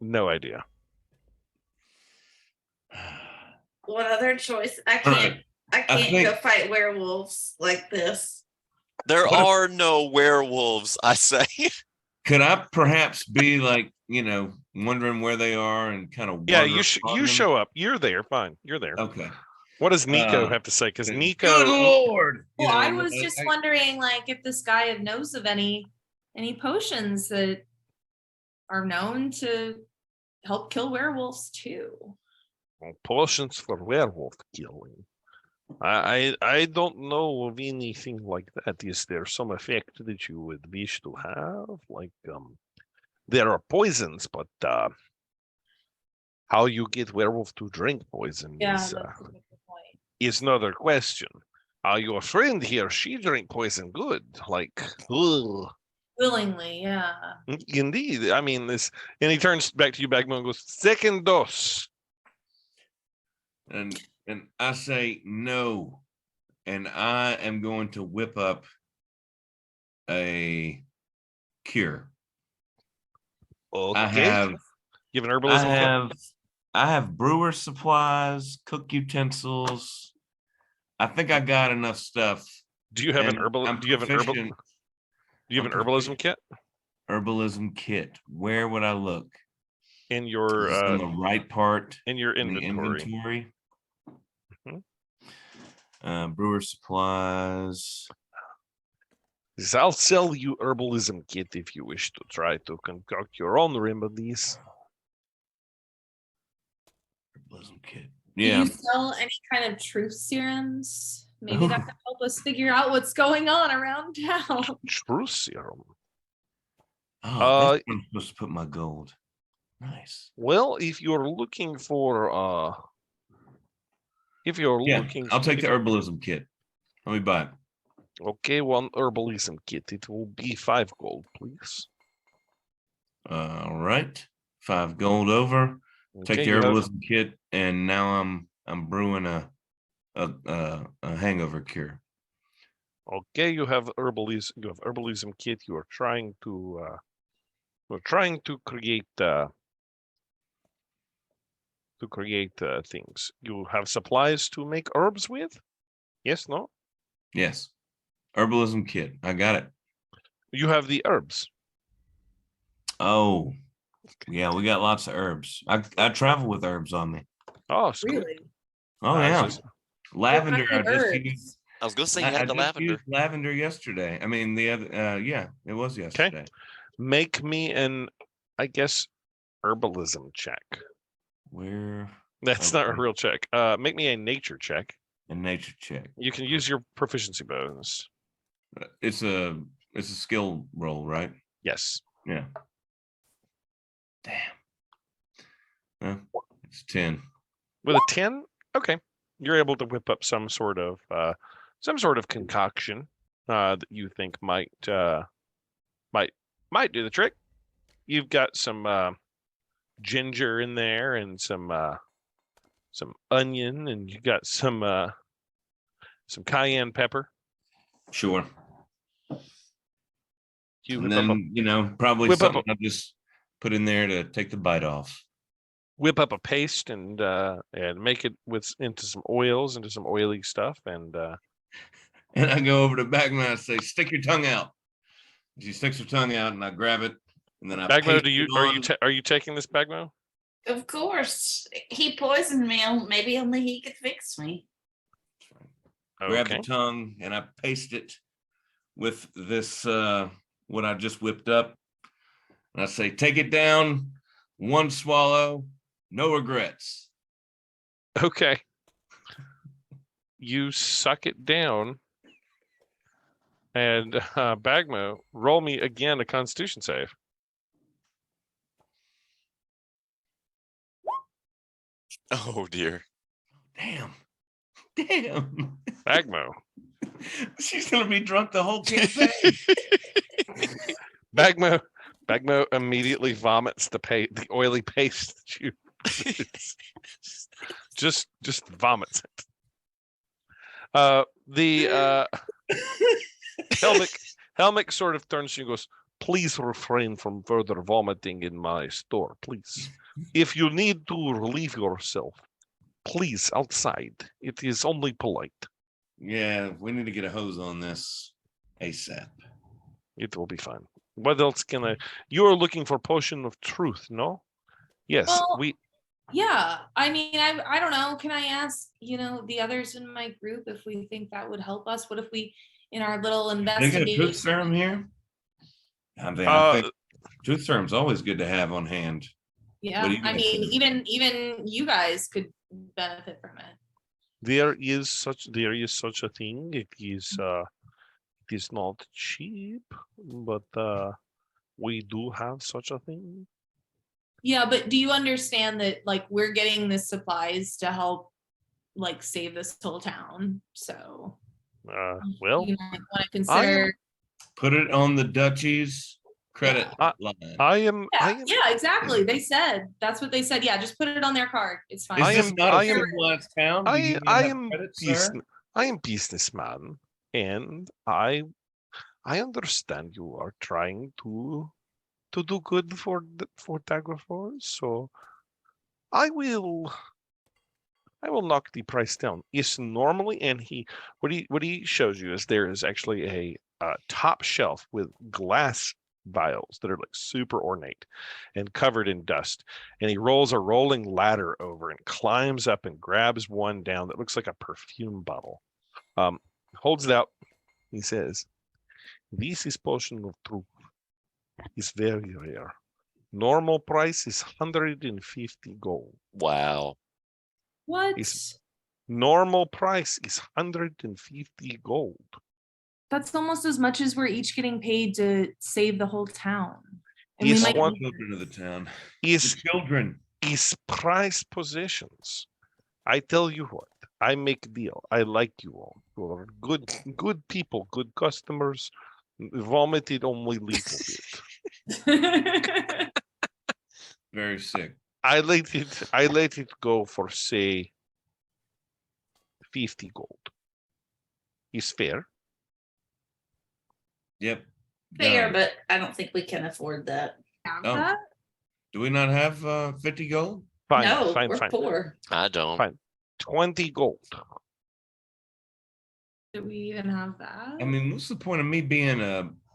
No idea. What other choice? I Right. can't go fight werewolves like this. There are no werewolves, I say. Could I perhaps be like, wondering where they are and kind of Yeah, you show up. You're there. Fine. You're there. Okay. What does Nico have to say? Because Nico, good Lord. Well, I was just wondering, like, if this guy knows of any potions that are known to help kill werewolves too. potions for werewolf killing. I don't know of anything like that. Is there some effect that you would wish to have? Like, there are poisons, but how you get werewolf to drink poison That's a good point. is another question. Your friend here, she drink poison good, like, ugh. Willingly, yeah. Indeed. I mean, and he turns back to you, Bagman, and goes, second dose. And I say no, and I am going to whip up a cure. Okay. You have an herbalism kit? I have brewer supplies, cook utensils. I think I got enough stuff. Do you have an herbalism kit? Herbalism kit. Where would I look? In your on the right part. In your inventory. Brewer supplies. I'll sell you herbalism kit if you wish to try to concoct your own remedies. Herbalism kit. Do you sell any kind of truth serums? Maybe that could help us figure out what's going on around town. Truth serum. Oh, that's where I'm supposed to put my gold. Nice. Well, if you're looking for I'll take the herbalism kit. Let me buy it. Okay, one herbalism kit. It will be 5 gold, please. All right. 5 gold over. Okay, take the herbalism kit, and now I'm I'm brewing a hangover cure. Okay, you have herbalism kit. You are trying to create things. You have supplies to make herbs with? Yes, no? Yes. Herbalism kit. I got it. You have the herbs. Oh, yeah, we got lots of herbs. I travel with herbs on me. Oh, sweet. Really? Oh, Nice. yeah. Just- Lavender. What I kind of just herbs? used. I was gonna say you I had the just lavender. used lavender yesterday. I mean, the other. Yeah, it was yesterday. Make me an, I guess, herbalism check. Where That's not a Okay. real check. Make me a nature check. a nature check. You can use your proficiency bonus. It's a skill roll, right? Yes. Yeah. Damn. It's 10. With a 10, okay, you're able to whip up some sort of concoction that you think might do the trick. You've got some ginger in there and some onion, and you got some cayenne pepper. Sure. You And whip up then, probably whip up something I'll just put in there to take the bite off. a paste and make it into some oils, into some oily stuff, and And I go over to Bagman and I say, stick your tongue out. She sticks her tongue out and I grab it and then I Bagmo, paste it on. are you taking this, Bagmo? Of course. He poisoned me. Maybe only he could fix me. Grab Okay. the tongue and I paste it with this what I just whipped up. And I say, take it down, one swallow, no regrets. Okay. You suck it down, and Bagmo, roll me again a Constitution save. Oh dear. Damn. Bagmo. She's gonna be drunk the whole campaign. Bagmo immediately vomits the oily paste that you just vomits it. The Helmick sort of turns to you and goes, please refrain from further vomiting in my store, please. If you need to relieve yourself, please outside. It is only polite. Yeah, we need to get a hose on this ASAP. It will be fine. What else can I? You are looking for potion of truth, no? Yes, Well, we. Yeah, I mean, I don't know. Can I ask, the others in my group if we think that would help us? What if we, in our little They got investigation? truth serum here. I think truth serum's always good to have on hand. Yeah, What do you I guys mean, think? even you guys could benefit from it. There is such a thing. It is not cheap, but we do have such a thing. Yeah, but do you understand that like we're getting the supplies to help like save this whole town? So Well, you might want to consider. Put it on the duchy's credit line. I am. Yeah, exactly. They said that's what they said. Yeah, just put it on their card. It's fine. Is this not a civilized town? Do you I have am credit, sir? I am businessman, and I understand you are trying to do good for Daggerfall, so I will knock the price down. It's normally, and what he shows you is there is actually a top shelf with glass vials that are like super ornate and covered in dust, and he rolls a rolling ladder over and climbs up and grabs one down that looks like a perfume bottle. Holds it out. He says, "This is potion of truth. It's very rare. Normal price is 150 gold. Wow. What? Normal price is 150 gold. That's almost as much as we're each getting paid to save the whole town. And Yes, we might one- Children of the town. Is The children. prized possessions. I tell you what, I make a deal. I like you all. You are good people, good customers. Vomited only little bit. Very sick. I let it go for say 50 gold. Is fair. Yep. Fair, done. but I don't think we can afford that. Have Oh. that? Do we not have 50 gold? Fine, No, fine, we're fine. poor. I don't. Fine. 20 gold. Do we even have that? I mean, what's the point of me being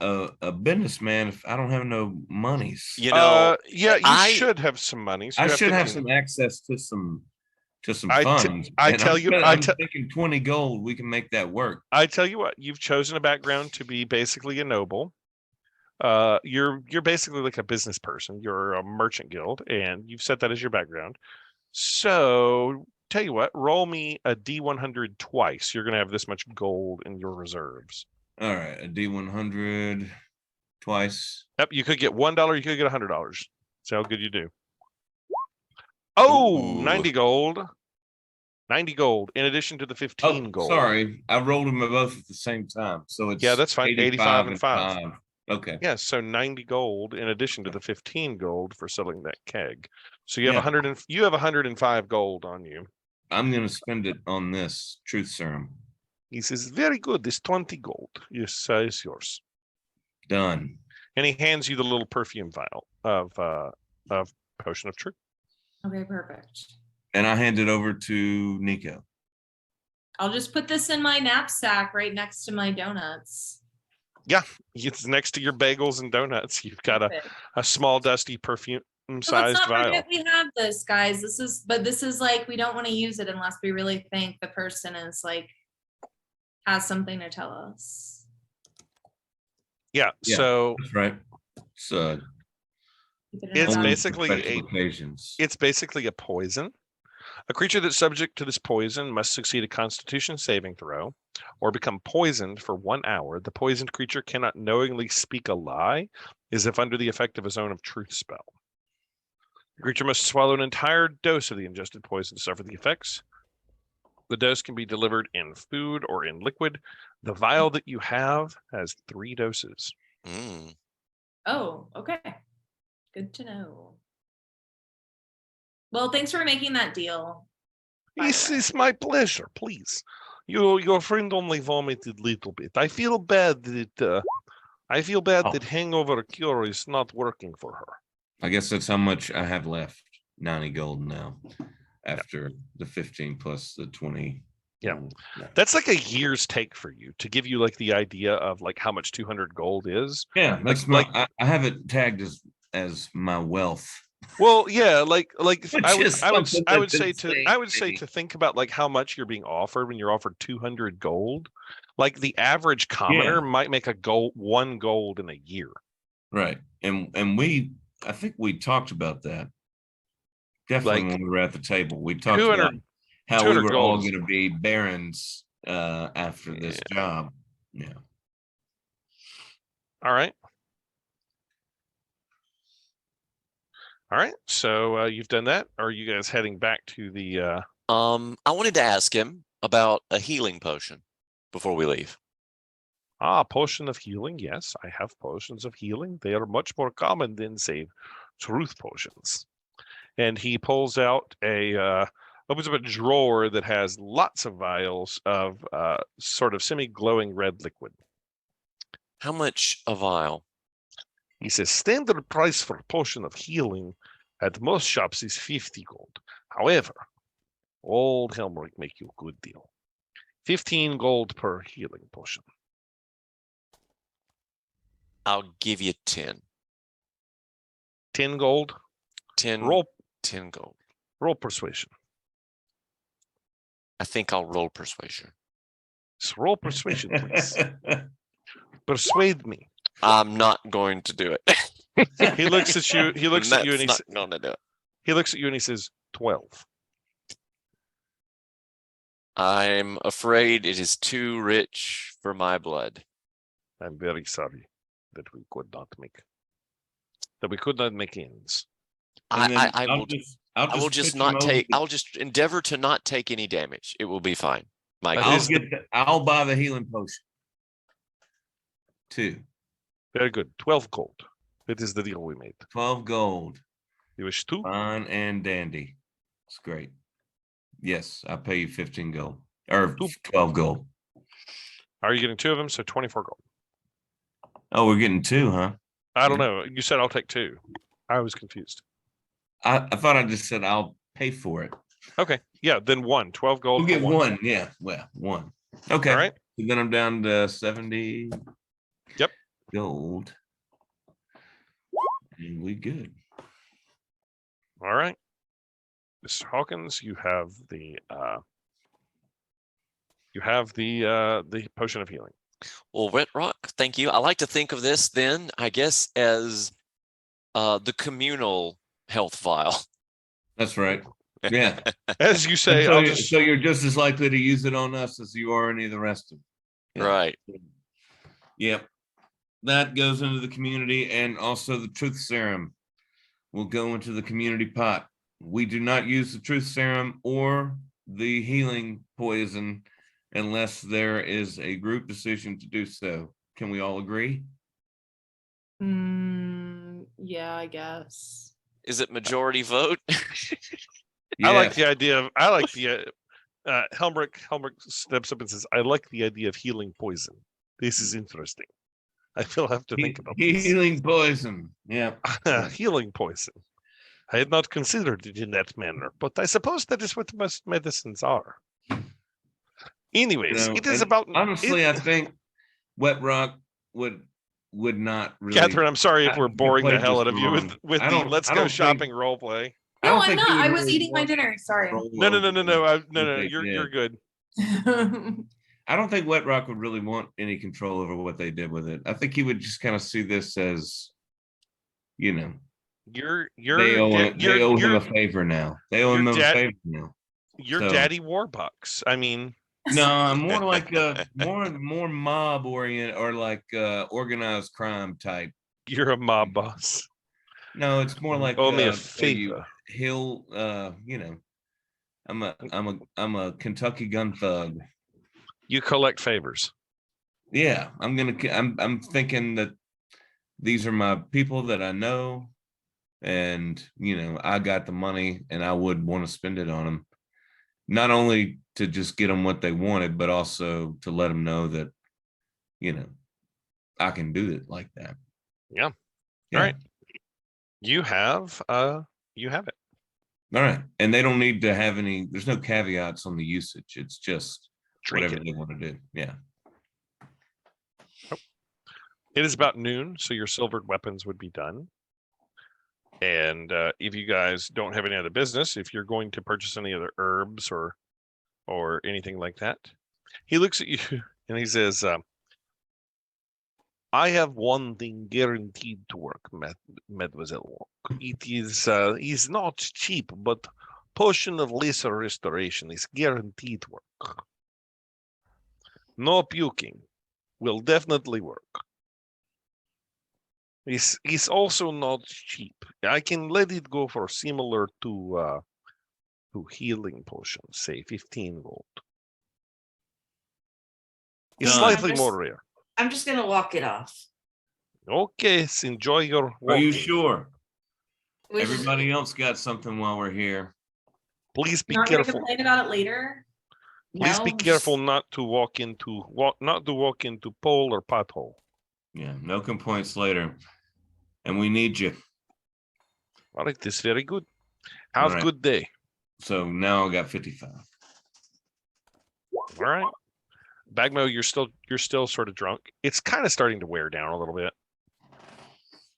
a businessman if I don't have no monies? You know, Yeah, you I- should have some money. So I you should have 15. some access to some I funds. tell you- I'm thinking 20 gold, we can make that work. I tell you what, you've chosen a background to be basically a noble. You're basically like a business person. You're a merchant guild, and you've set that as your background. So tell you what, roll me a D100 twice. You're gonna have this much gold in your reserves. All right, a D100 twice. Yep, you could get $1, you could get $100. See how good you do. Oh, Ooh. 90 gold. 90 gold in addition to the 15 Oh, gold. sorry, I rolled them both at the same time, so it's Yeah, that's fine. 85 and 5. Okay. Yeah, so 90 gold in addition to the 15 gold for selling that keg. So you have Yeah. you have 105 gold on you. I'm gonna spend it on this truth serum. He says, very good. This 20 gold is yours. Done. And he hands you the little perfume vial of potion of truth. Okay, perfect. And I hand it over to Nico. I'll just put this in my knapsack right next to my donuts. Yeah, it's next to your bagels and donuts. You've got Perfect. a small dusty perfume So let's sized not vial. forget we have this, guys. This is like, we don't want to use it unless we really think the person is like, has something to tell us. Yeah, Yeah. so That's right. So Keep it in It's our only bag. basically special a- occasions. it's basically a poison. A creature that's subject to this poison must succeed a Constitution saving throw or become poisoned for 1 hour. The poisoned creature cannot knowingly speak a lie, as if under the effect of a zone of truth spell. The creature must swallow an entire dose of the ingested poison to suffer the effects. The dose can be delivered in food or in liquid. The vial that you have has 3 doses. Mm. Oh, okay. Good to know. Well, thanks for making that deal. by the This way. is my pleasure, please. Your friend only vomited a little bit. I feel bad that Oh. that hangover cure is not working for her. I guess that's how much I have left. 90 gold now. After the 15 plus the 20. Yeah. That's like a year's take for you to give you like the idea of like how much 200 gold is. Yeah, that's like- I have it tagged as my wealth. Well, yeah, like Which I would is I would something I would that's say insane, to think about like how much you're being offered when you're offered 200 gold. Like the average commoner might make 1 gold in a year. Right. And I think we talked about that. Definitely Like, when we were at the table. We talked 200 about how we 200 were all gold is- going to be barons after this job. Yeah. All right. All right. So you've done that. Are you guys heading back to the I wanted to ask him about a healing potion before we leave. potion of healing? Yes, I have potions of healing. They are much more common than, say, truth potions. And he pulls out opens up a drawer that has lots of vials of sort of semi-glowing red liquid. How much a vial? He says, standard price for a potion of healing at most shops is 50 gold. However, old Helmerick make you a good deal. 15 gold per healing potion. I'll give you 10. 10 gold. 10 Roll 10 gold. persuasion. I think I'll roll persuasion. So roll persuasion, please. Persuade me. I'm not going to do it. He looks at you. He looks at you and That's not going to do it. he looks at you and he says, 12. I'm afraid it is too rich for my blood. I'm very sorry that we could not make ends. And then I will I'll just pitch not him take. over I'll just endeavor to not take any damage. It will be fine. My That I'll is I'll buy the healing potion. 2. Very good. 12 gold. It is the deal we made. 12 gold. You wish 2? Fine and dandy. It's great. Yes, I'll pay you 15 gold. Or 12 gold. Are you getting 2 of them? So 24 gold. Oh, we're getting 2, huh? I don't know. You said I'll take 2. I was confused. I thought I just said I'll pay for it. Okay. Yeah. Then 1. 12 gold. We'll for get 1. Yeah. Well, 1. Okay. All right. So then I'm down to 70. Yep. Gold. And we good. All right. Mr. Hawkins, you have the potion of healing. Well, Wet Rock, thank you. I like to think of this then, I guess, as the communal health vial. That's right. Yeah. As you say, so, I'll just so you're just as likely to use it on us as you are any of the rest of them. Yeah. Right. Yep. That goes into the community, and also the truth serum will go into the community pot. We do not use the truth serum or the healing poison unless there is a group decision to do so. Can we all agree? Yeah, I guess. Is it majority vote? I like Yes. the idea of Helmrich steps up and says, I like the idea of healing poison. This is interesting. I will have to think about this. Healing poison. Yeah. Healing poison. I had not considered it in that manner, but I suppose that is what most medicines are. Anyways, it is and about honestly, I think Wet Rock would not really. Catherine, I'm sorry if we're boring the hell out of you with I the don't- let's I go don't shopping think- role play. No, I'm think not. he would I was really eating my want dinner. Sorry. control No, over no. they You're did. good. I don't think Wet Rock would really want any control over what they did with it. I think he would just kind of see this as, they owe him a favor now. They owe him a favor now. You're So- Daddy Warbucks. I mean, No, I'm more like a more mob oriented or like organized crime type. you're a mob boss. No, it's more like Owe me a you- favor. he'll I'm a Kentucky gun thug. You collect favors. Yeah, I'm thinking that these are my people that I know, and I got the money and I would want to spend it on them, not only to just get them what they wanted, but also to let them know that I can do it like that. Yeah. All right. You have it. All right. And they don't need to have there's no caveats on the usage. It's just Drink whatever it. they want to do. Yeah. It is about noon, so your silvered weapons would be done. And if you guys don't have any other business, if you're going to purchase any other herbs or anything like that, he looks at you and he says, I have one thing guaranteed to work, Mademoiselle. It is not cheap, but potion of lesser restoration is guaranteed to work. No puking will definitely work. It's also not cheap. I can let it go for similar to healing potions, say 15 gold. It's Done. slightly more rare. I'm just gonna walk it off. Okay, enjoy your walking. Are you sure? We just- Everybody else got something while we're here. Please be Not gonna careful. complain about it later. Please be No, careful not to walk into pole or pothole. Yeah, no complaints later. And we need you. All right, this is very good. Have a right. good day. So now I got 55. All right. Bagmo, you're still sort of drunk. It's kind of starting to wear down a little bit.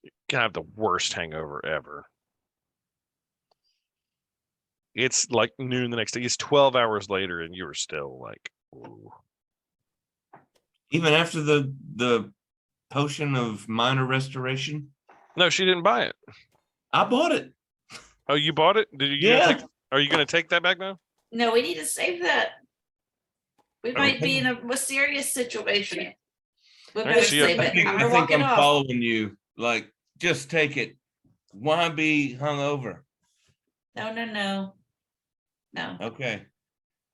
You can have the worst hangover ever. It's like noon the next day. It's 12 hours later, and you're still like, ooh. Even after the potion of minor restoration, No, she didn't buy it. I bought it. Oh, you bought it? Did you? Yeah. Are you going to take that back now? No, we need to save that. We might Okay. be in a serious situation. We Alright, better so you- save I it. think, I'm I gonna think walk it I'm off. following you. Like, just take it. Why be hungover? No. Okay.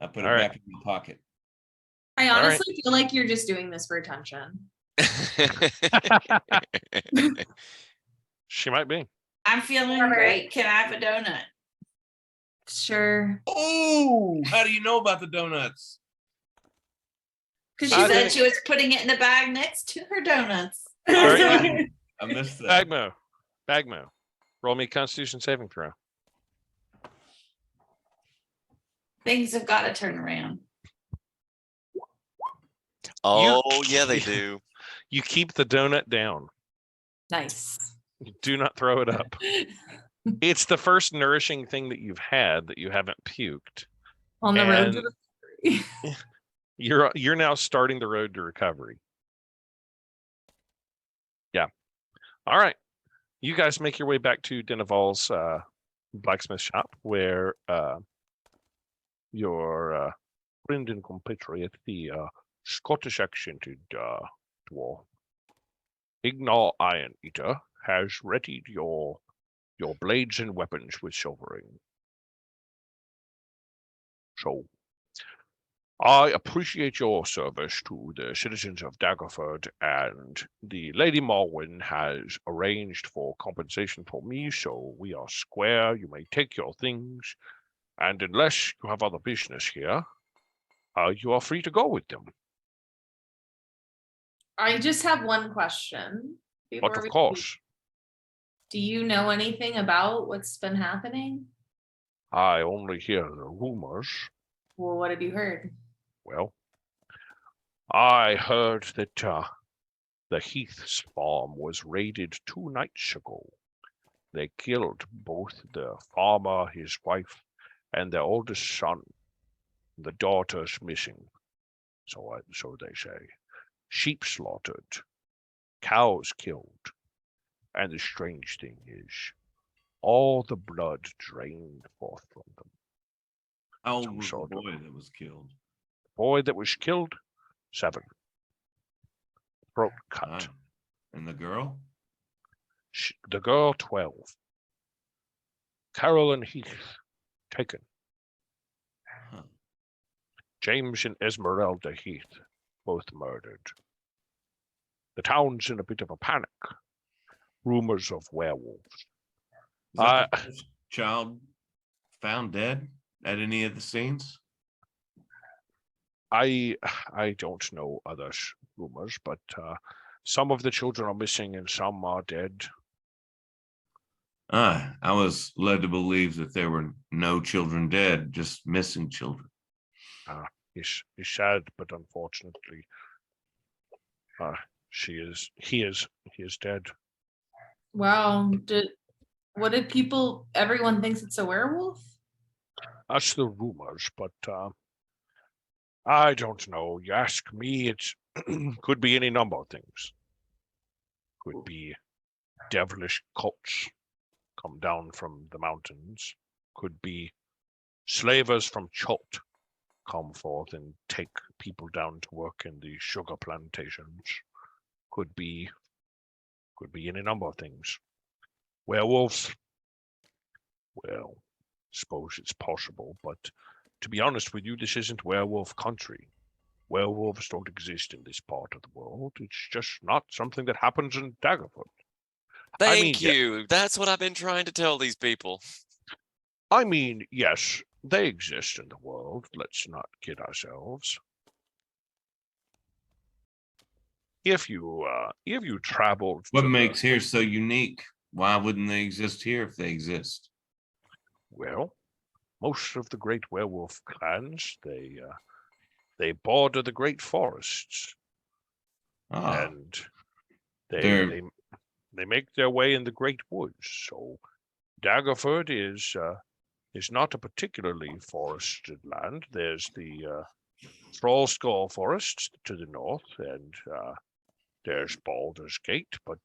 I put it All right. back in my pocket. I All right. honestly feel like you're just doing this for attention. She might be. I'm feeling Alright. great. Can I have a donut? Sure. Oh, how do you know about the donuts? Because I she said think- she was putting it in the bag next to her donuts. Very I missed that. Bagmo. Roll me a Constitution saving throw. Things have got to turn around. Oh, yeah, they do. You keep the donut down. Nice. Do not throw it up. It's the first nourishing thing that you've had that you haven't puked. On the road to And- the You're now starting the road to recovery. Yeah. All right. You guys make your way back to Denival's blacksmith shop where your friend and compatriot, the Scottish accented dwarf, Ignal Iron Eater, has readied your blades and weapons with silvering. So I appreciate your service to the citizens of Daggerford, and the Lady Malwyn has arranged for compensation for me, so we are square. You may take your things, and unless you have other business here, you are free to go with them. I just have one question. But before of we course, Do you know anything about what's been happening? I only hear the rumors. Well, what have you heard? Well, I heard that the Heath's farm was raided 2 nights ago. They killed both the farmer, his wife, and their oldest son. The daughter's missing, so they say. Sheep slaughtered, cows killed, and the strange thing is, all the blood drained forth from them. How Some old was the sort of- boy that was killed? Boy that was killed, 7. Throat cut. Ah. And the girl? The girl, 12. Carolyn Heath, taken. Huh. James and Esmeralda Heath, both murdered. The town's in a bit of a panic. Rumors of werewolves. Is that the first child found dead at any of the scenes? I don't know other rumors, but some of the children are missing and some are dead. I was led to believe that there were no children dead, just missing children. It's sad, but unfortunately, he is dead. Wow. What did people, everyone thinks it's a werewolf? That's the rumors, but I don't know. You ask me, it could be any number of things. Could be devilish cults come down from the mountains. Could be slavers from Chult come forth and take people down to work in the sugar plantations. Could be any number of things. Werewolves? Well, suppose it's possible, but to be honest with you, this isn't werewolf country. Werewolves don't exist in this part of the world. It's just not something that happens in Daggerford. Thank you. That's what I've been trying to tell these people. I mean, yes, they exist in the world. Let's not kid ourselves. If you traveled, What to makes here so unique? Why wouldn't they exist here if they exist? well, most of the great werewolf clans, they border the great forests, Ah, and they They're- they make their way in the great woods. So Daggerford is not a particularly forested land. There's the Trollskull Forest to the north, and there's Baldur's Gate, but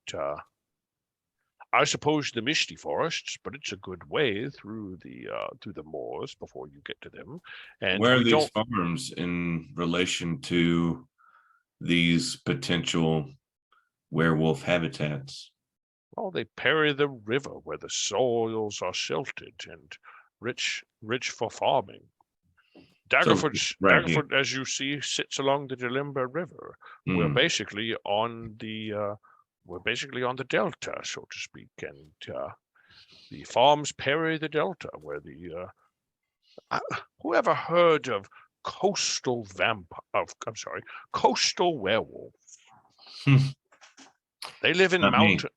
I suppose the Misty Forests, but it's a good way through the moors before you get to them. And where are we these don't farms in relation to these potential werewolf habitats? well, they parry the river where the soils are silted and rich for farming. right here. Daggerford, as you see, sits along the Delimber River. We're Hmm. basically on the delta, so to speak, and the farms parry the delta, where the whoever heard of coastal coastal werewolves. They live in Not me. mountain.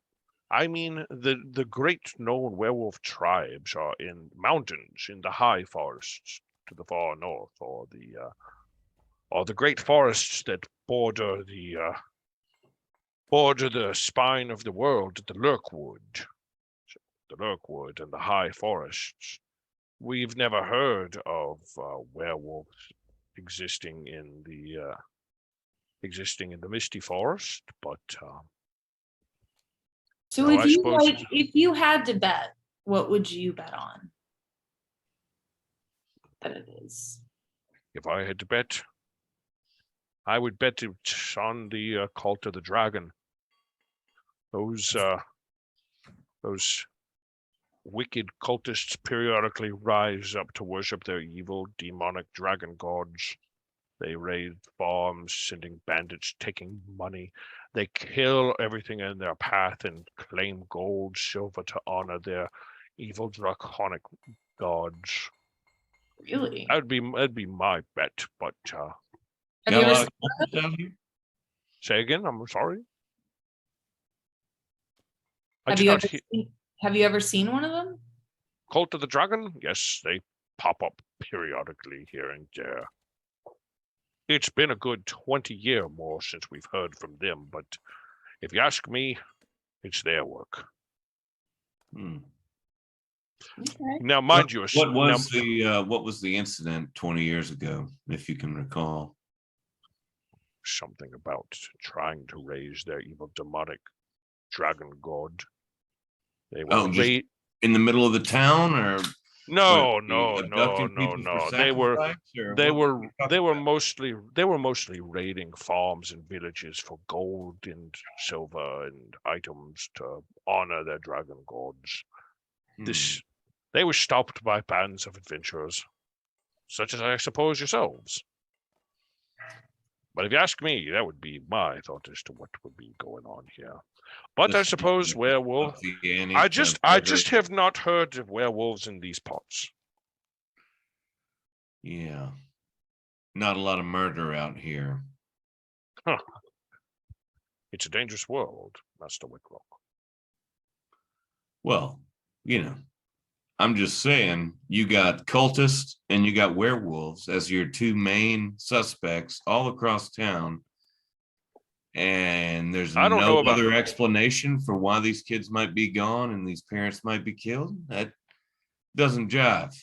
I mean, the great known werewolf tribes are in mountains in the high forests to the far north, or the great forests that border the spine of the world, the Lurkwood. The Lurkwood and the high forests. We've never heard of werewolves existing in the misty forest, but So No, if I you suppose- if you had to bet, what would you bet on? That it is. if I had to bet, I would bet it on the cult of the dragon. Those wicked cultists periodically rise up to worship their evil demonic dragon gods. They raid farms, sending bandits, taking money. They kill everything in their path and claim gold, silver to honor their evil draconic gods. Really? That'd be my bet, but Have Got you a ever lot seen, of cultists out here? say again, I'm sorry. I have did you not ever hear seen, have you ever seen one of them? Cult of the Dragon? Yes, they pop up periodically here and there. It's been a good 20 year more since we've heard from them, but if you ask me, it's their work. Hmm. Okay. Now, mind you, What was the incident 20 years ago, if you can recall? something about trying to raise their evil demonic dragon god. They were Oh, just in the middle of the town, or no, what, no, no, abducting no, people no. for They were sacrifice, or they what were we they talking were mostly raiding farms and villages for gold and silver and items to honor their dragon gods. about? They were stopped by bands of adventurers, such as I suppose yourselves. But if you ask me, that would be my thought as to what would be going on here. But I This- suppose werewolf. the ante I to just murder- have not heard of werewolves in these parts. Yeah, not a lot of murder out here. It's a dangerous world, Master Whitlock. Well, I'm just saying, you got cultists and you got werewolves as your two main suspects all across town. And there's I don't know no about- other explanation for why these kids might be gone and these parents might be killed. That doesn't jive.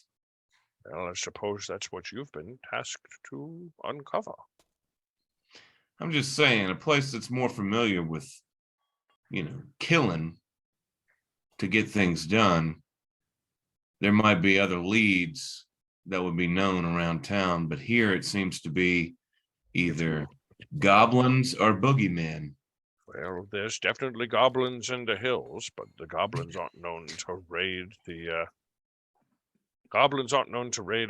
Well, I suppose that's what you've been tasked to uncover. I'm just saying, a place that's more familiar with, killing to get things done, there might be other leads that would be known around town, but here it seems to be either goblins or boogeymen. Well, there's definitely goblins in the hills, but the goblins aren't known to raid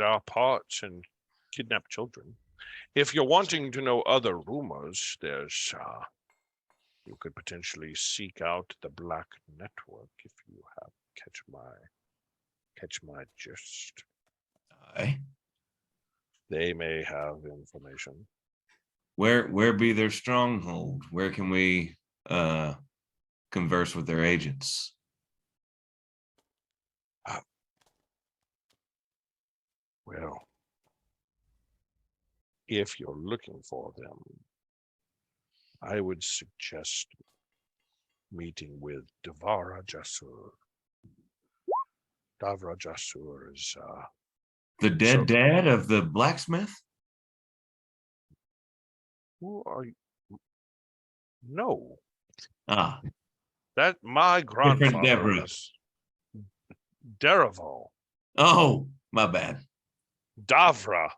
our parts and kidnap children. If you're wanting to know other rumors, there's you could potentially seek out the Black Network if you have catch my gist. Aye. They may have information. Where be their stronghold? Where can we converse with their agents? Well, if you're looking for them, I would suggest meeting with Davra Jasur. Davra Jasur is The dead dad of the blacksmith? who are you? No, Ah, that my grandfather Deborah. is Derival. oh, my bad. Davra.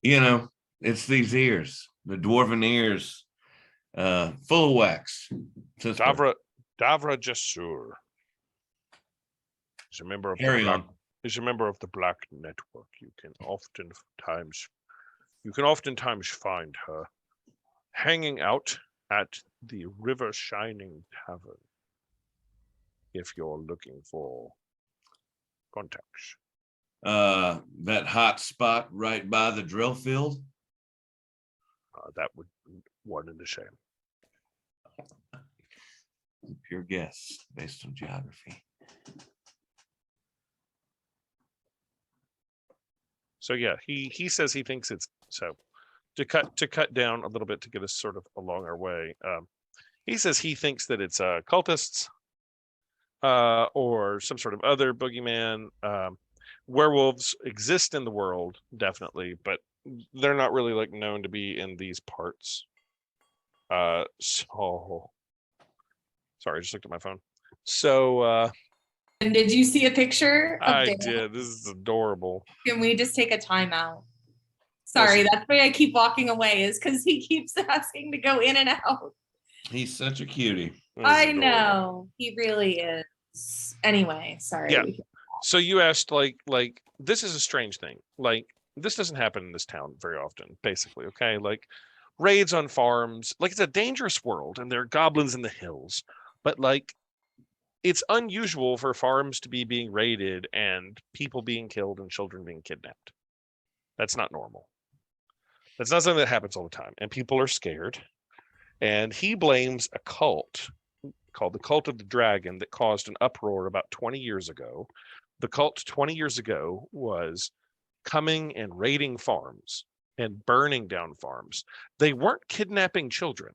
It's these ears, the dwarven ears, full of wax. Davra Jasur. He's a member of Carry the Black. on. He's a member of the Black Network. You can oftentimes find her hanging out at the River Shining Tavern if you're looking for contacts. That hot spot right by the drill field. That would one in the shame. Pure guess based on geography. So yeah, he says he thinks it's so. To cut down a little bit to get us sort of along our way. He says he thinks that it's cultists, or some sort of other boogeyman. Werewolves exist in the world, definitely, but they're not really like known to be in these parts. So sorry, I just looked at my phone. So And did you see a picture of I Dale? did. This is adorable. Can we just take a timeout? Sorry, that's why I keep walking away, is because he keeps asking to go in and out. He's such a cutie. I know, he really is. Anyway, sorry. Yeah. So you asked like this is a strange thing. Like this doesn't happen in this town very often, basically. Okay. Like raids on farms, like it's a dangerous world and there are goblins in the hills, but like it's unusual for farms to be being raided and people being killed and children being kidnapped. That's not normal. That's not something that happens all the time. And people are scared. And he blames a cult called the Cult of the Dragon that caused an uproar about 20 years ago. The cult 20 years ago was coming and raiding farms and burning down farms. They weren't kidnapping children,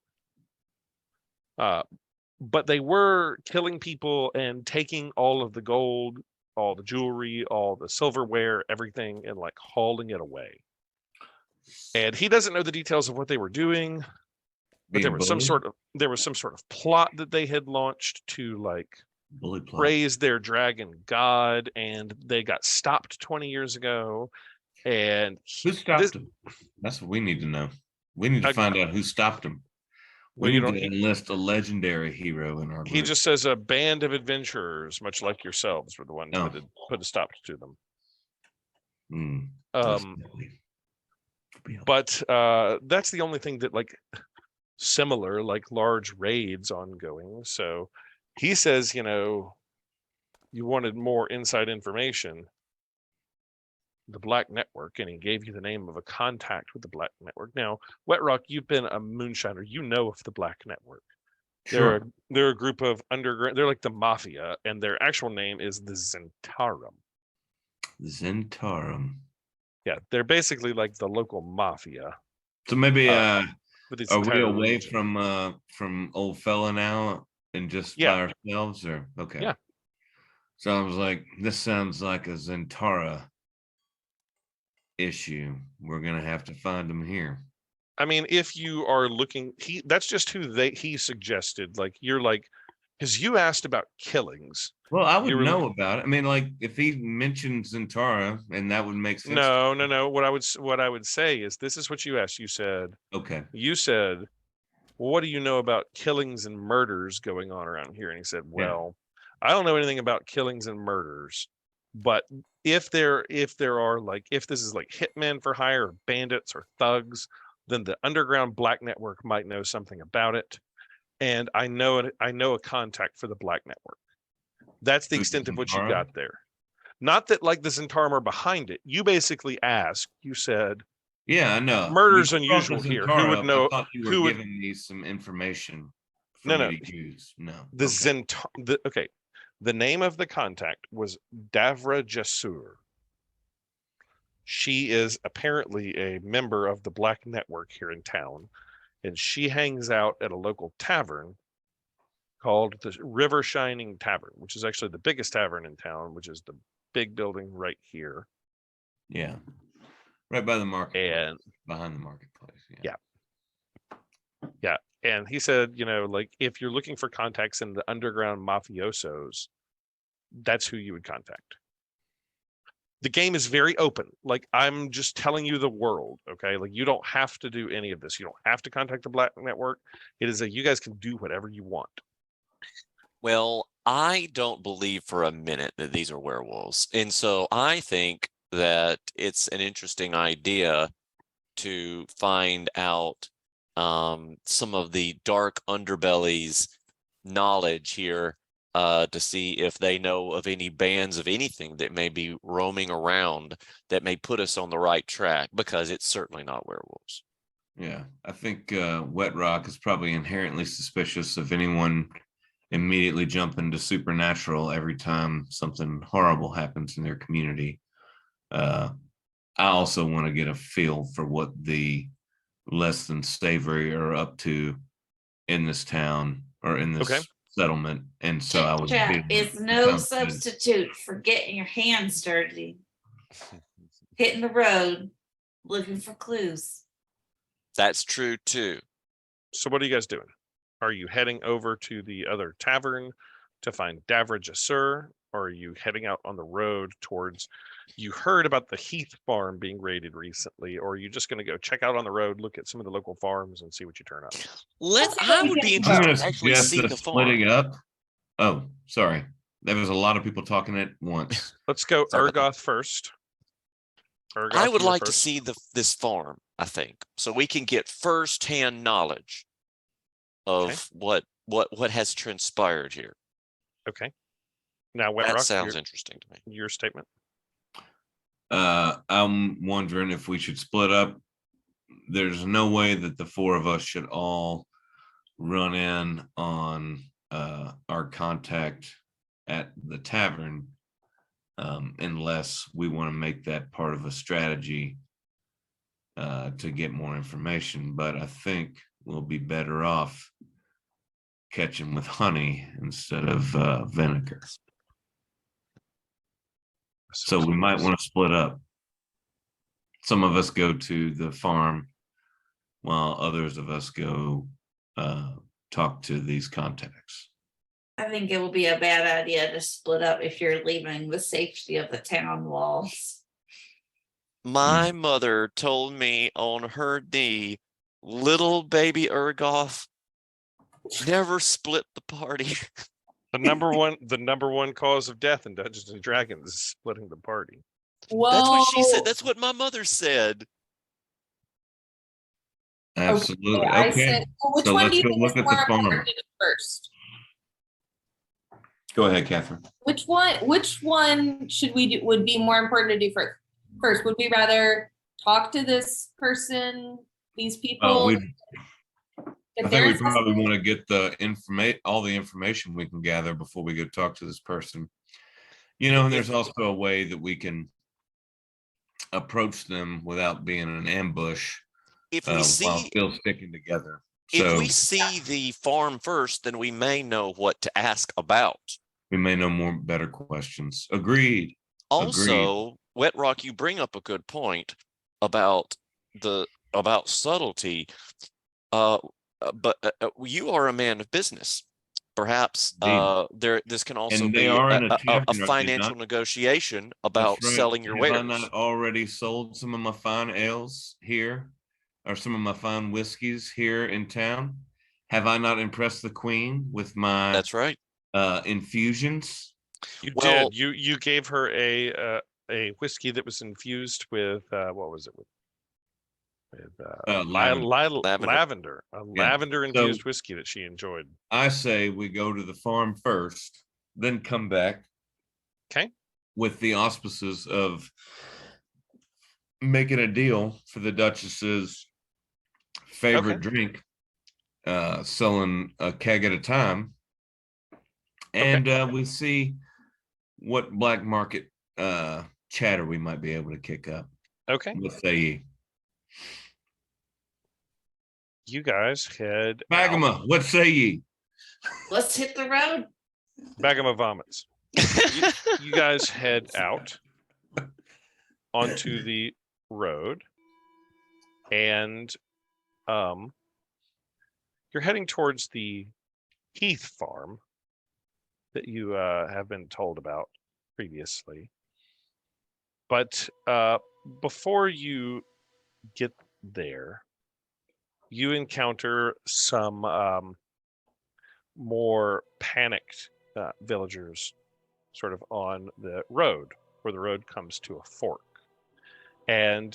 but they were killing people and taking all of the gold, all the jewelry, all the silverware, everything, and like hauling it away. And he doesn't know the details of what they were doing, but there was some sort of plot that they had launched to like praise their dragon god, and they got stopped 20 years ago. And who stopped them? That's what we need to know. We need to find out who stopped them. We need to enlist a legendary hero in our group. He just says a band of adventurers, much like yourselves, were the ones that had put a stop to them. But that's the only thing that like similar, like large raids ongoing. So he says, you know, you wanted more inside information. The Black Network, and he gave you the name of a contact with the Black Network. Now, Wet Rock, you've been a moonshiner. You know of the Black Network. Sure. They're a group of underground. They're like the mafia, and their actual name is the Zentarum. Zentarum. Yeah, they're basically like the local mafia. So maybe are we away region. from old fella now and just by ourselves, or okay? Yeah. So I was like, this sounds like a Zentara issue. We're gonna have to find them here. I mean, if you are looking, that's just who he suggested. Like you're like, because you asked about killings. Well, I would know about it. I mean, like if he mentioned Zentara, and that would make sense. No. What I would say is, this is what you asked. You said, okay. You said, well, what do you know about killings and murders going on around here? And he said, well, I don't know anything about killings and murders, but if there are like, if this is like hitmen for hire, or bandits or thugs, then the underground Black Network might know something about it. And I know a contact for the Black Network. That's the extent of what you got there. Not that like the Zentarum are behind it. You basically asked, you said, yeah, I know. Murder's unusual here. Who would know? I thought you were giving me some information for me to use. No. The okay. The name of the contact was Davra Jasur. She is apparently a member of the Black Network here in town, and she hangs out at a local tavern called the River Shining Tavern, which is actually the biggest tavern in town, which is the big building right here. Yeah. Right by the market. And behind the marketplace. Yeah. And he said, you know, like if you're looking for contacts in the underground mafiosos, that's who you would contact. The game is very open. Like I'm just telling you the world. Okay. Like you don't have to do any of this. You don't have to contact the Black Network. It is you guys can do whatever you want. Well, I don't believe for a minute that these are werewolves. And so I think that it's an interesting idea to find out some of the dark underbelly's knowledge here to see if they know of any bands of anything that may be roaming around that may put us on the right track, because it's certainly not werewolves. Yeah, I think Wet Rock is probably inherently suspicious of anyone immediately jumping to supernatural every time something horrible happens in their community. I also want to get a feel for what the less than savory are up to in this town or in this settlement. And so I was Chat is no substitute for getting your hands dirty, hitting the road, looking for clues. That's true too. So what are you guys doing? Are you heading over to the other tavern to find Davrage Assur, or are you heading out on the road towards, you heard about the Heath farm being raided recently, or are you just going to go check out on the road, look at some of the local farms and see what you turn up? I would be I'm going interested to to actually suggest see the the splitting farm. up. Oh, sorry. There was a lot of people talking at once. Let's go Sorry about that. Urgoth first. Urgoth, I would you were like to first. see this farm, I think, so we can get firsthand knowledge of what has transpired here. Okay. Now, Wet That Rock, sounds interesting to me. your statement. I'm wondering if we should split up. There's no way that the four of us should all run in on our contact at the tavern unless we want to make that part of a strategy to get more information. But I think we'll be better off catching with honey instead of vinegar. So we might want to split up. Some of us go to the farm while others of us go talk to these contacts. I think it will be a bad idea to split up if you're leaving the safety of the town walls. My mother told me on her knee, little baby Urgoth, never split the party. The number one cause of death in Dungeons and Dragons is splitting the party. Whoa. That's what she said. That's what my mother said. Absolutely. I Okay. said, well, which So one let's do you go think look is at more the farm. important to do first? Go ahead, Catherine. Which one should we do, would be more important to do first? First, would we rather talk to this person, these people? I think we probably want to get all the information we can gather before we go talk to this person. And there's also a way that we can approach them without being in an ambush while still sticking together. If we see the farm first, then we may know what to ask about. We may know better questions. Agreed. Also, Wet Rock, you bring up a good point about subtlety. But you are a man of business. Perhaps this can also be a financial negotiation about selling your wares. Have I not already sold some of my fine ales here, or some of my fine whiskeys here in town? Have I not impressed the queen with my? That's right. Infusions. You did. You gave her a whiskey that was infused with what was it? Lavender. Lavender infused whiskey that she enjoyed. I say we go to the farm first, then come back. Okay. With the auspices of making a deal for the Duchess's favorite drink, selling a keg at a time. And we see what black market chatter we might be able to kick up. Okay. What say ye? You guys head Bagama, what say ye? Let's hit the road. Bagama vomits. You guys head out onto the road, and you're heading towards the Heath farm that you have been told about previously. But before you get there, you encounter some more panicked villagers sort of on the road, where the road comes to a fork. And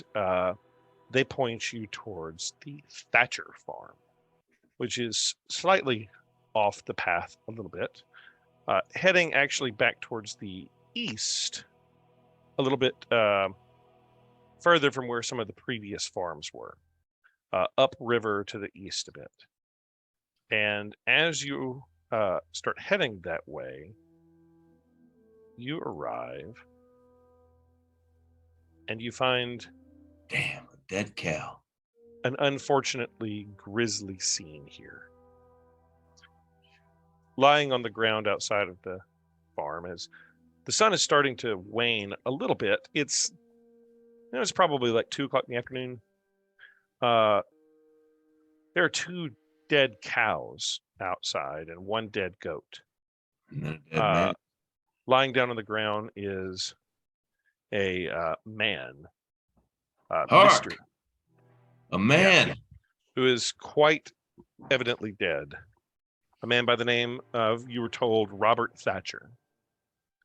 they point you towards the Thatcher farm, which is slightly off the path a little bit. heading actually back towards the east, a little bit further from where some of the previous farms were, upriver to the east a bit. And as you start heading that way, you arrive and you find Damn, a dead cow. an unfortunately grisly scene here. Lying on the ground outside of the farm as the sun is starting to wane a little bit. It's probably like 2:00 in the afternoon. There are 2 dead cows outside and 1 dead goat. And then a dead man. Lying down on the ground is a man, Hark! A man. who is quite evidently dead. A man by the name of, you were told, Robert Thatcher.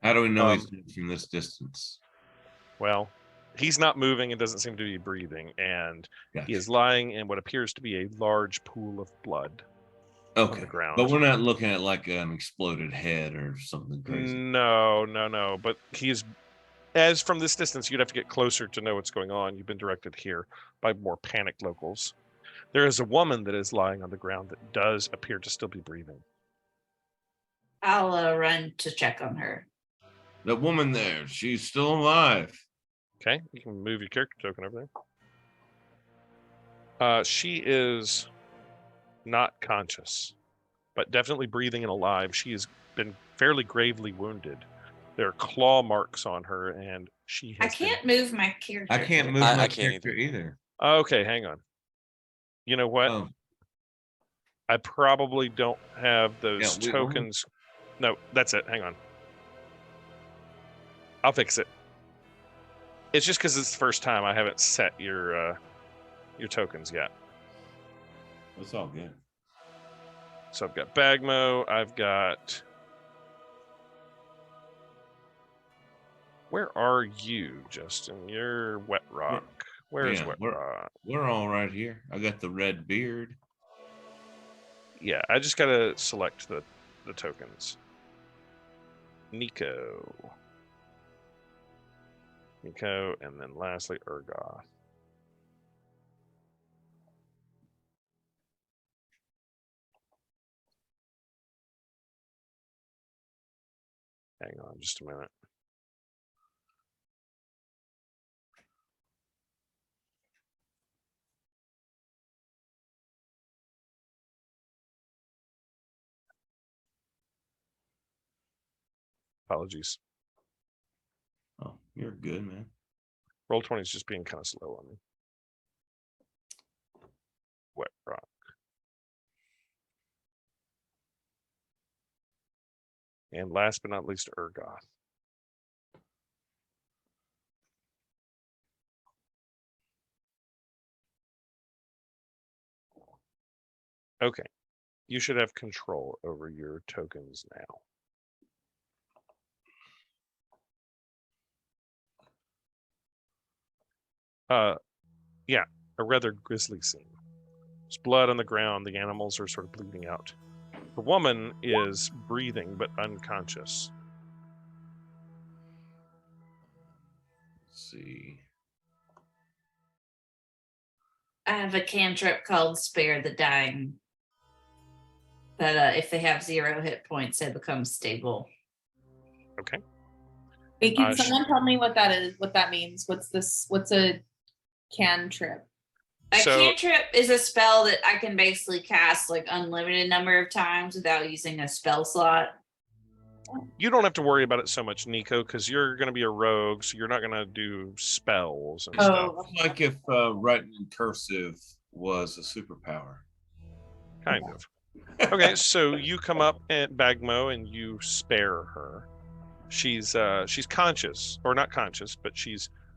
How do we know he's dead from this distance? Well, he's not moving and doesn't seem to be breathing, and he is lying in what appears to be a large pool of blood on the ground. But we're not looking at like an exploded head or something crazy. No. But he's, as from this distance, you'd have to get closer to know what's going on. You've been directed here by more panicked locals. There is a woman that is lying on the ground that does appear to still be breathing. I'll run to check on her. The woman there, she's still alive. Okay, you can move your character token over there. She is not conscious, but definitely breathing and alive. She has been fairly gravely wounded. There are claw marks on her, and she has I can't move my character. I can't move I my can't character either. Okay, hang on. You know what? Oh, I probably don't have those Yeah, we- tokens. No, that's it. Hang on. I'll fix it. It's just because it's the first time I haven't set your tokens yet. it's all good. So I've got Bagmo. I've got. Where are you, Justin? You're Wet Rock. Where's Yeah, Wet we're- Rock? We're all right here. I got the red beard. Yeah, I just gotta select the tokens. Nico, and then lastly Urgoth. Hang on just a minute. Apologies. Oh, you're good, man. Roll20 is just being kind of slow on me. Wet Rock. And last but not least, Urgoth. Okay. You should have control over your tokens now. Yeah, a rather grisly scene. There's blood on the ground. The animals are sort of bleeding out. The woman is breathing but unconscious. Let's see. I have a cantrip called Spare the Dying. That if they have 0 hit points, they become stable. Okay. Hey, can sh- someone tell me what that is? What that means? What's this? What's a cantrip? A So- cantrip is a spell that I can basically cast like unlimited number of times without using a spell slot. You don't have to worry about it so much, Nico, because you're going to be a rogue, so you're not going to do spells and stuff. Oh, Like if writing in cursive was a superpower. Kind of. Okay, so you come up at Bagmo and you spare her. She's conscious, or not conscious, but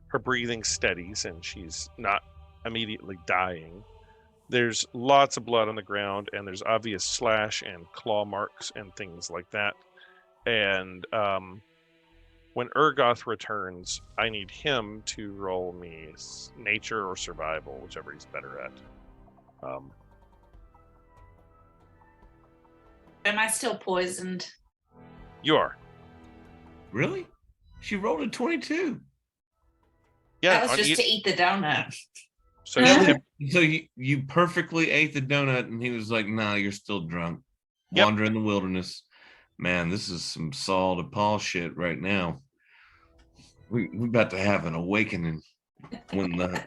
her breathing steadies and she's not immediately dying. There's lots of blood on the ground and there's obvious slash and claw marks and things like that. And when Urgoth returns, I need him to roll me nature or survival, whichever he's better at. Am I still poisoned? You are. Really? She rolled a 22. Yeah. That was on just each- to eat the donut. so you tip, So you perfectly ate the donut, and he was like, "Nah, you're still drunk. Yep. Wander in the wilderness." Man, this is some Saul to Paul shit right now. We about to have an awakening when the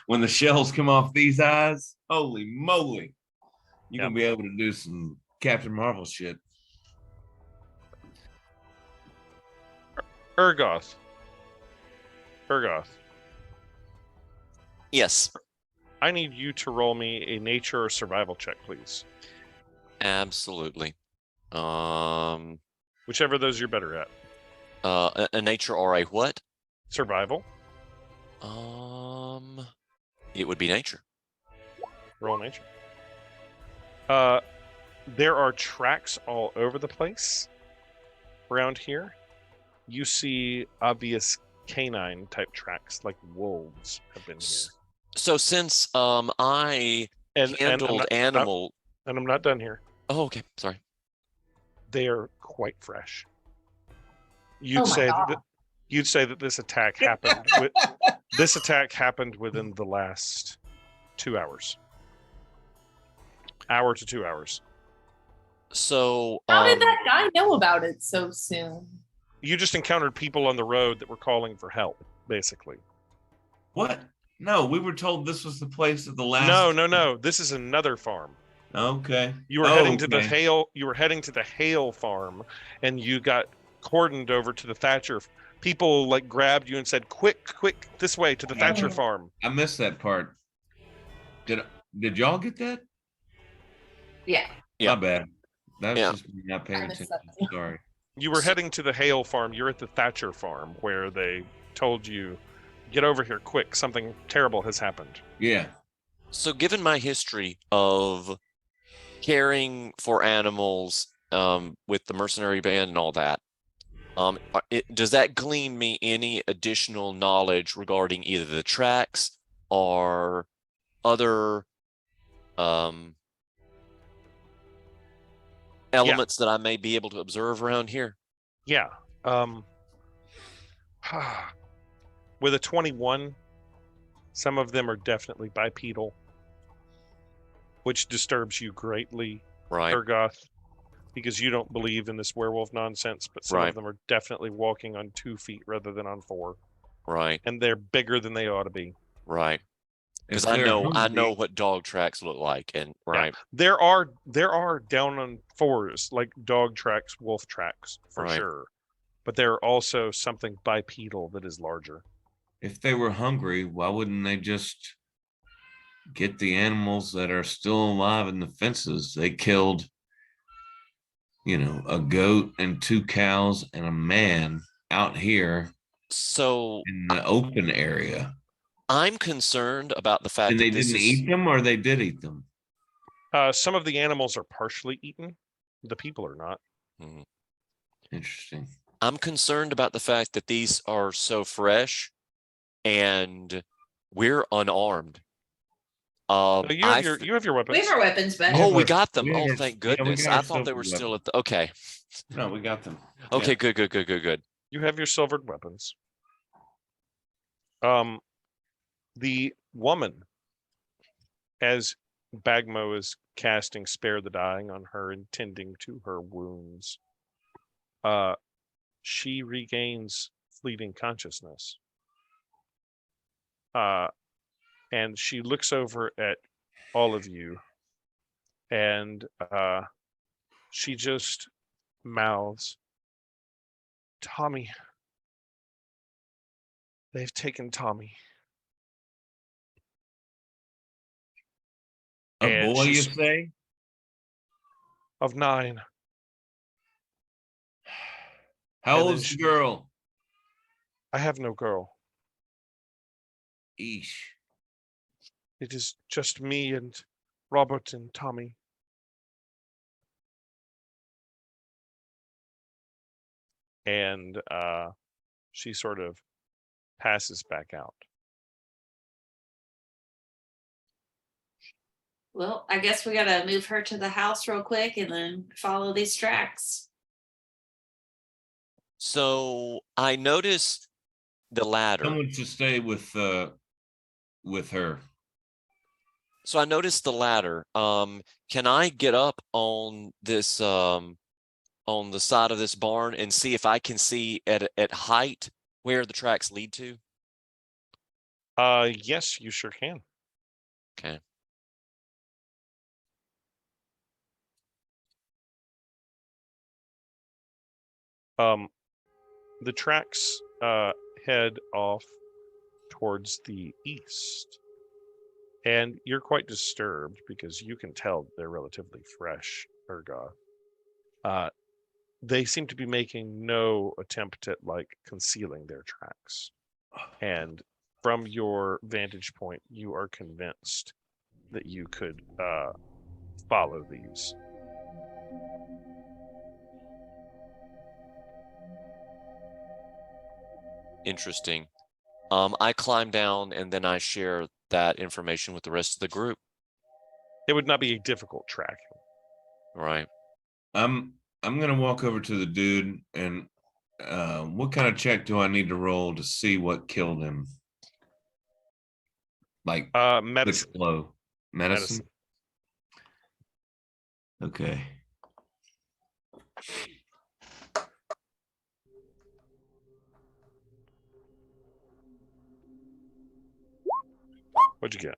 when the shells come off these eyes. Holy moly! You're Yep. gonna be able to do some Captain Marvel shit. Ergoth. Yes, I need you to roll me a nature or survival check, please. absolutely. Whichever of those you're better at. A nature or a what? Survival. It would be nature. Roll nature. There are tracks all over the place around here. You see obvious canine type tracks, like wolves have been here. So since I handled animal. And I'm not done here. Oh, okay. Sorry. They are quite fresh. Oh You'd my say God. that you'd say that this attack happened. This attack happened within the last 2 hours. Hour to 2 hours. So How did that guy know about it so soon? You just encountered people on the road that were calling for help, basically. What? No, we were told this was the place of the last. No. This is another farm. Okay. You were heading to the okay. Hale. You were heading to the Hale farm, and you got cordoned over to the Thatcher. People like grabbed you and said, "Quick, this way to the Thatcher farm." I missed that part. Did y'all get that? Yeah. Yeah. My bad. That's Yeah. just me not paying I missed attention. that. Sorry. You were heading to the Hale farm. You're at the Thatcher farm, where they told you, "Get over here, quick! Something terrible has happened." Yeah. So given my history of caring for animals with the mercenary band and all that, does that glean me any additional knowledge regarding either the tracks or other elements that I may be able to observe around here? Yeah. With a 21, some of them are definitely bipedal, which disturbs you greatly, Right. Ergoth, because you don't believe in this werewolf nonsense, but some Right. of them are definitely walking on 2 feet rather than on 4, Right. and they're bigger than they ought to be. Right. Because If I they're know hungry- what dog tracks look like, and right. There are down on 4s, like dog tracks, wolf tracks, for Right. sure. But there are also something bipedal that is larger. If they were hungry, why wouldn't they just get the animals that are still alive in the fences? They killed, a goat and 2 cows and a man out here So in the open area. I'm concerned about the fact And that they this didn't is eat them, or they did eat them? Some of the animals are partially eaten. The people are not. Mhm. Interesting. I'm concerned about the fact that these are so fresh and we're unarmed. No, you have your We weapons. have our weapons back. Oh, we our- got them. we have Oh, our- thank yeah, we goodness. got I our thought they silver were still weapons. at the okay. No, we got them. Okay, Yeah. good. You have your silvered weapons. The woman, as Bagmo is casting Spare the Dying on her and tending to her wounds, she regains fleeting consciousness. And she looks over at all of you, and she just mouths, "Tommy. They've taken Tommy." A And boy, you she's- say? Of 9. How And then old's the girl? I have no girl. Eesh. It is just me and Robert and Tommy. And she sort of passes back out. Well, I guess we gotta move her to the house real quick and then follow these tracks. So I noticed the ladder. Someone should stay with her. So I noticed the ladder. Can I get up on this on the side of this barn and see if I can see at height where the tracks lead to? Yes, you sure can. Okay. The tracks head off towards the east, and you're quite disturbed because you can tell they're relatively fresh, Ergoth. They seem to be making no attempt at like concealing their tracks, and from your vantage point, you are convinced that you could follow these. Interesting. I climb down and then I share that information with the rest of the group. It would not be a difficult tracking. Right. I'm gonna walk over to the dude and what kind of check do I need to roll to see what killed him? Like Medicine. Blow. Medicine. Okay. What'd you get?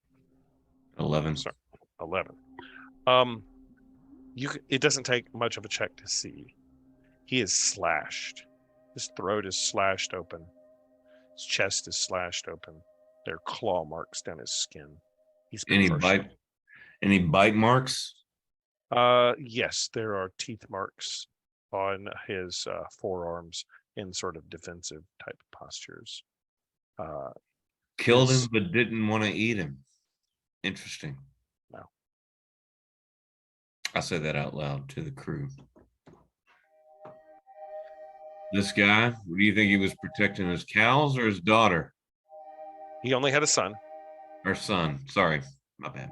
11. Sorry, 11. It doesn't take much of a check to see. He is slashed. His throat is slashed open. His chest is slashed open. There are claw marks down his skin. He's been Any bite marks? Yes, there are teeth marks on his forearms in sort of defensive type postures. Killed him but didn't want to eat him. Interesting. No. I said that out loud to the crew. This guy, do you think he was protecting his cows or his daughter? He only had a son. Or son. Sorry, my bad.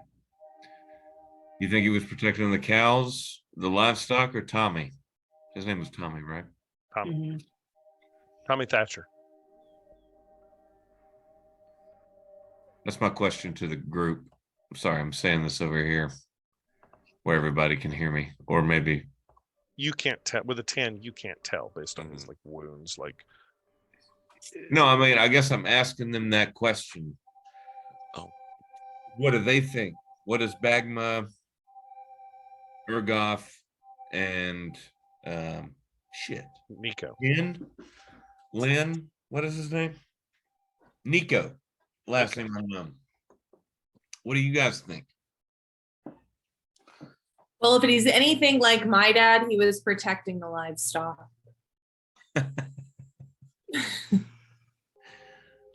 You think he was protecting the cows, the livestock, or Tommy? His name was Tommy, right? Tommy. Mhm. Tommy Thatcher. That's my question to the group. I'm sorry, I'm saying this over here where everybody can hear me, or maybe You can't tell with a 10. You can't tell based on his like wounds. Like, no. I mean, I guess I'm asking them that question. Oh, what do they think? What does Bagma, Ergoth, and Nico. Lynn, what is his name? Nico. Last name unknown. What do you guys think? Well, if he's anything like my dad, he was protecting the livestock.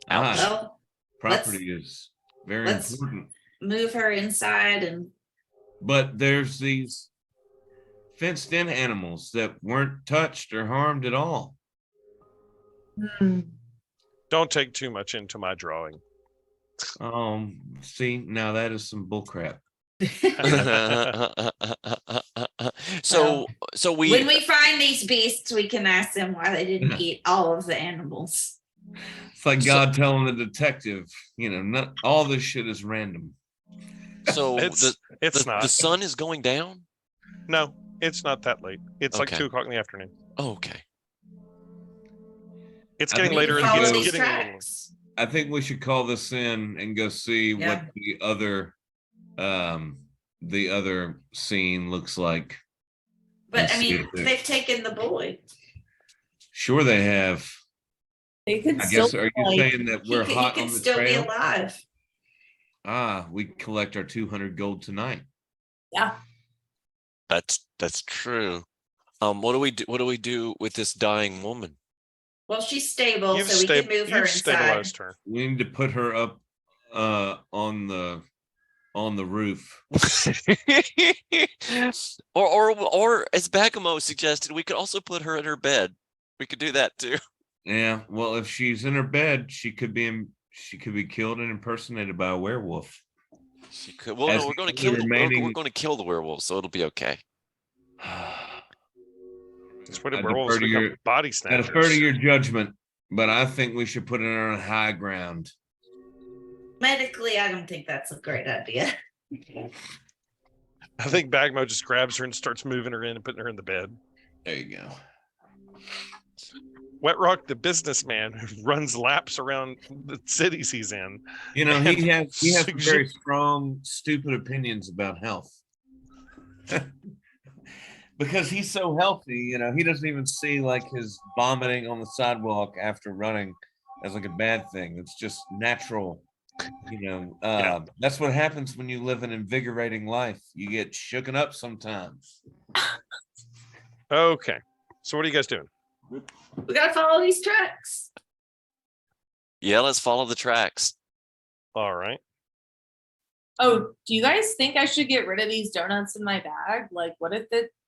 Well, Property is very let's- important. move her inside and But there's these fenced in animals that weren't touched or harmed at all. Don't take too much into my drawing. See, now that is some bullcrap. so we when we find these beasts, we can ask them why they didn't eat all of the animals. It's like God telling the detective, not all this shit is random. so It's not. the sun is going down. No, it's not that late. It's like Okay. 2 o'clock in the afternoon. Oh, okay. It's I getting think later we and follow it's these getting a little. tracks. I think we should call this in and go see Yeah. what the other scene looks like. But I Let's see mean, if they- they've taken the boy. Sure they have. They could I still guess, are you like, saying that we're he hot could on the still trail? be alive. We collect our 200 gold tonight. yeah. That's true. What do we do with this dying woman? Well, she's stable, You've, so we can move her you've inside. stabilized her. We need to put her up on the roof. or as Bagamo suggested, we could also put her in her bed. We could do that too. Yeah, well, if she's in her bed, she could be killed and impersonated by a werewolf. She could. Well, As no, we're going to the kill. We're remaining- going to kill the werewolf, so it'll be okay. That's what I werewolves defer to become, your- body I snatchers. defer to your judgment, but I think we should put it on high ground. Medically, I don't think that's a great idea. I think Bagmo just grabs her and starts moving her in and putting her in the bed. There you go. Wet Rock, the businessman who runs laps around the cities he's in. You know, he has some sugge- very strong, stupid opinions about health. Because he's so healthy, you know, he doesn't even see like his vomiting on the sidewalk after running as like a bad thing. It's just natural. You know, that's what happens when you live an invigorating life. You get shooken up sometimes. Okay. So what are you guys doing? We gotta follow these tracks. Yeah, let's follow the tracks. All right. Oh, do you guys think I should get rid of these donuts in my bag? Like, what if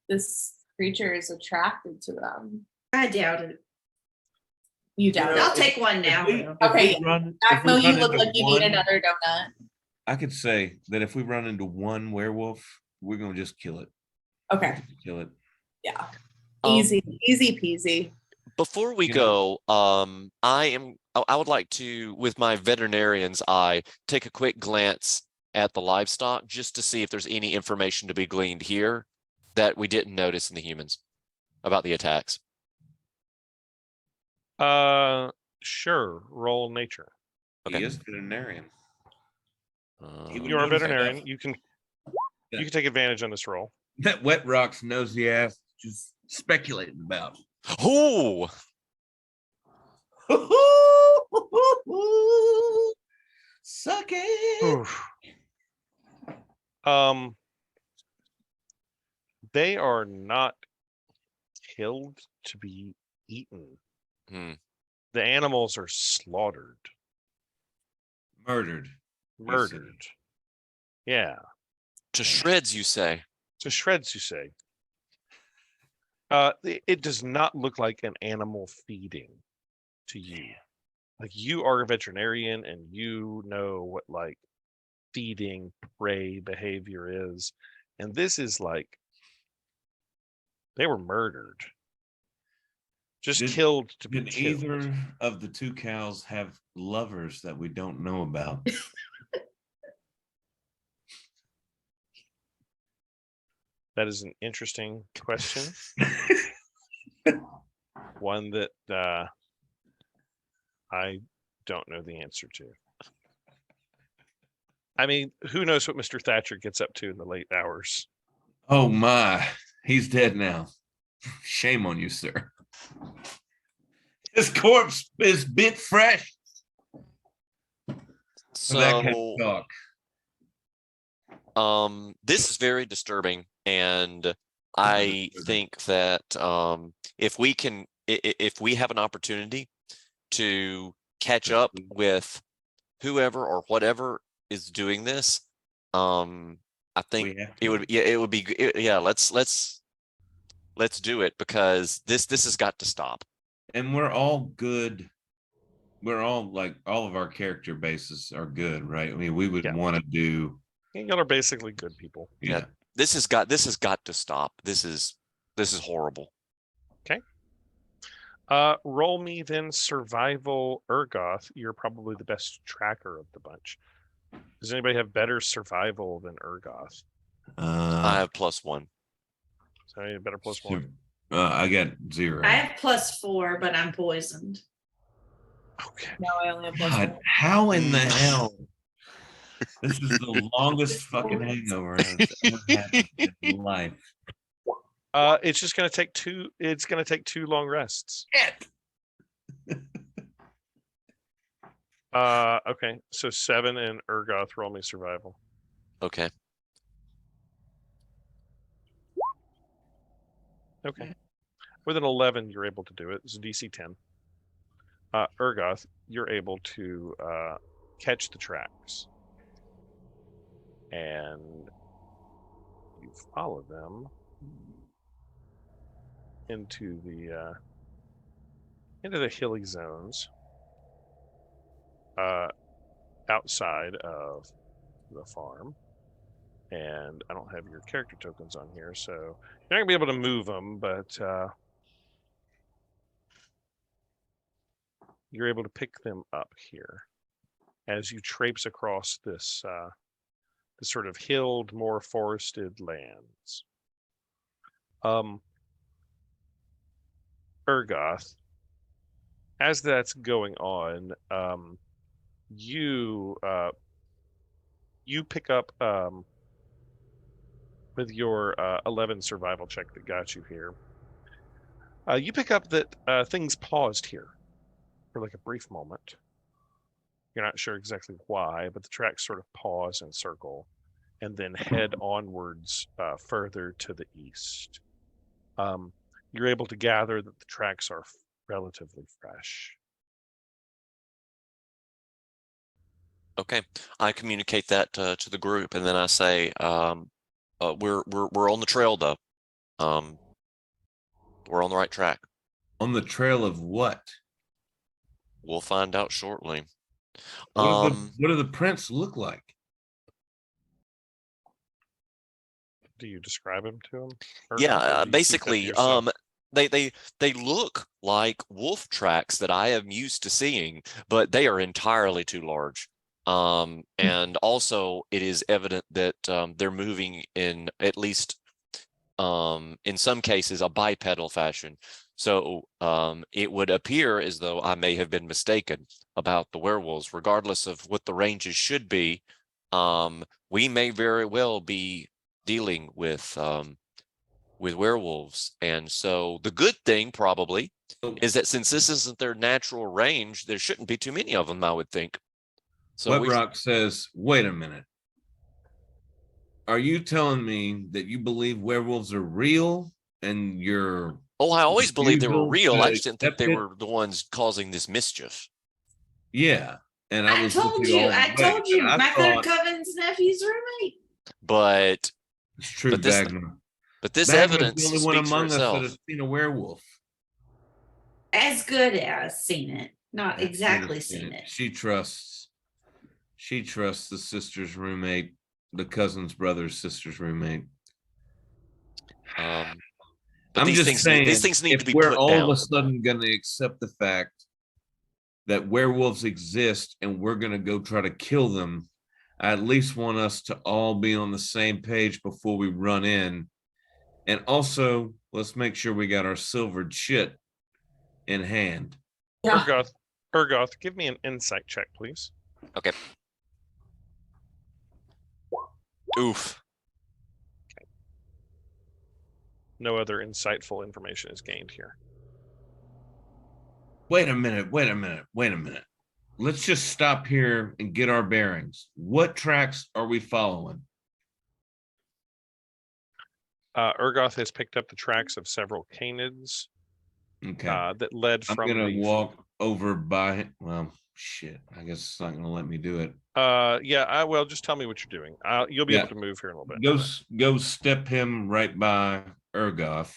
this creature is attracted to them? I doubt it. You doubt I'll it. take one now. Okay, Acmo, you look into like you need one- another donut. I could say that if we run into one werewolf, we're gonna just kill it. Okay, Kill it. yeah. Um, Easy peasy. Before we You go, I would like to, with my veterinarian's eye, take a quick glance at the livestock just to see if there's any information to be gleaned here that we didn't notice in the humans about the attacks. Sure. Roll nature. Okay. He is veterinarian. He would You are a notice veterinarian. enough. You can take advantage on this roll. That Wet Rock's nosy ass just speculating about. Oh, Suck it. Oof. They are not killed to be eaten. Hmm. The animals are slaughtered, Murdered. murdered. Yeah. to shreds, you say? To shreds, you say. It does not look like an animal feeding to you. Like, you are a veterinarian and you know what like feeding prey behavior is. And this is like they were murdered. Just Did- killed to be Did killed. either of the two cows have lovers that we don't know about? That is an interesting question. One that I don't know the answer to. I mean, who knows what Mr. Thatcher gets up to in the late hours? Oh my, he's dead now. Shame on you, sir. His corpse is bit fresh. For that kind So, of talk. this is very disturbing, and I think that if we can, if we have an opportunity to catch up with whoever or whatever is doing this, I think We have it would, yeah, it would be, yeah. Let's do it, because this has got to stop. And we're all good. We're all like, all of our character bases are good, right? I mean, we would Yeah. want to do. Y'all are basically good people. Yeah. This has got to stop. This is horrible. Roll me then survival Urgoth. You're probably the best tracker of the bunch. Does anybody have better survival than Urgoth? I have +1. So you better +1. I got 0. I have +4, but I'm poisoned. Okay. No, I only have God, +1. how in the hell? This is the longest fucking hangover I've ever had in life. It's just gonna take two. It's gonna take 2 long rests. Okay. So 7 and Urgoth, roll me survival. Okay. Okay. With an 11, you're able to do it. It's a DC 10. Urgoth, you're able to catch the tracks. And you follow them into the hilly zones outside of the farm. And I don't have your character tokens on here, so you're not gonna be able to move them, but you're able to pick them up here as you traipse across this sort of hilled, more forested lands. Urgoth, as that's going on, you pick up with your 11 survival check that got you here. You pick up that things paused here for like a brief moment. You're not sure exactly why, but the tracks sort of pause and circle and then head onwards further to the east. You're able to gather that the tracks are relatively fresh. Okay, I communicate that to the group, and then I say, we're on the trail though. We're on the right track. On the trail of what? We'll find out shortly. What do the prints look like? Do you describe him to him? Yeah, basically, they look like wolf tracks that I am used to seeing, but they are entirely too large. And also it is evident that they're moving in, at least in some cases, a bipedal fashion. So it would appear as though I may have been mistaken about the werewolves, regardless of what the ranges should be. We may very well be dealing with werewolves. And so the good thing probably is that since this isn't their natural range, there shouldn't be too many of them, I would think. So Wetrock says, wait a minute. Are you telling me that you believe werewolves are real and you're... Oh, I always believed they were real. I just didn't think accept they it? were the ones causing this mischief. Yeah. And I was told with you, all I the way, told you, and I my third thought- cousin's nephew's roommate. But It's true, But this- Bagner. but this Bagner's evidence the only one speaks for among us that itself. has seen a werewolf. As good as seen it, not That's exactly good, seen it. She trusts the sister's roommate, the cousin's brother's sister's roommate. But I'm these just things saying, these things need if to be we're put all down. of a sudden going to accept the fact that werewolves exist and we're going to go try to kill them, I at least want us to all be on the same page before we run in. And also, let's make sure we got our silvered shit in hand. Yeah. Urgoth, give me an insight check, please. Okay. Oof. No other insightful information is gained here. Wait a minute. Let's just stop here and get our bearings. What tracks are we following? Urgoth has picked up the tracks of several canids Okay. that led I'm from going to the... walk over by, well, shit. I guess it's not going to let me do it. Well, just tell me what you're doing. You'll be able to move here in a little bit. Go step him right by Urgoth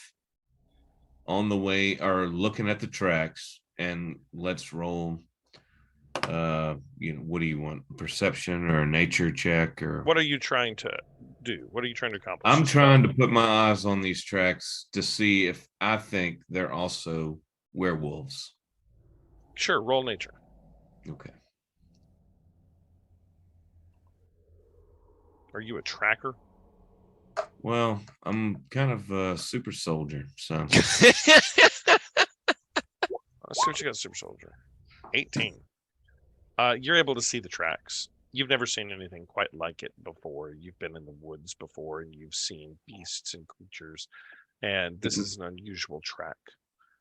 on the way, or looking at the tracks, and let's roll. What do you want? Perception or a nature check, or What are you trying to do? What are you trying to accomplish? I'm trying to put my eyes on these tracks to see if I think they're also werewolves. Sure, roll nature. Okay. Are you a tracker? Well, I'm kind of a super soldier, so Let's see what you got, super soldier. 18. You're able to see the tracks. You've never seen anything quite like it before. You've been in the woods before and you've seen beasts and creatures, and this is an unusual track.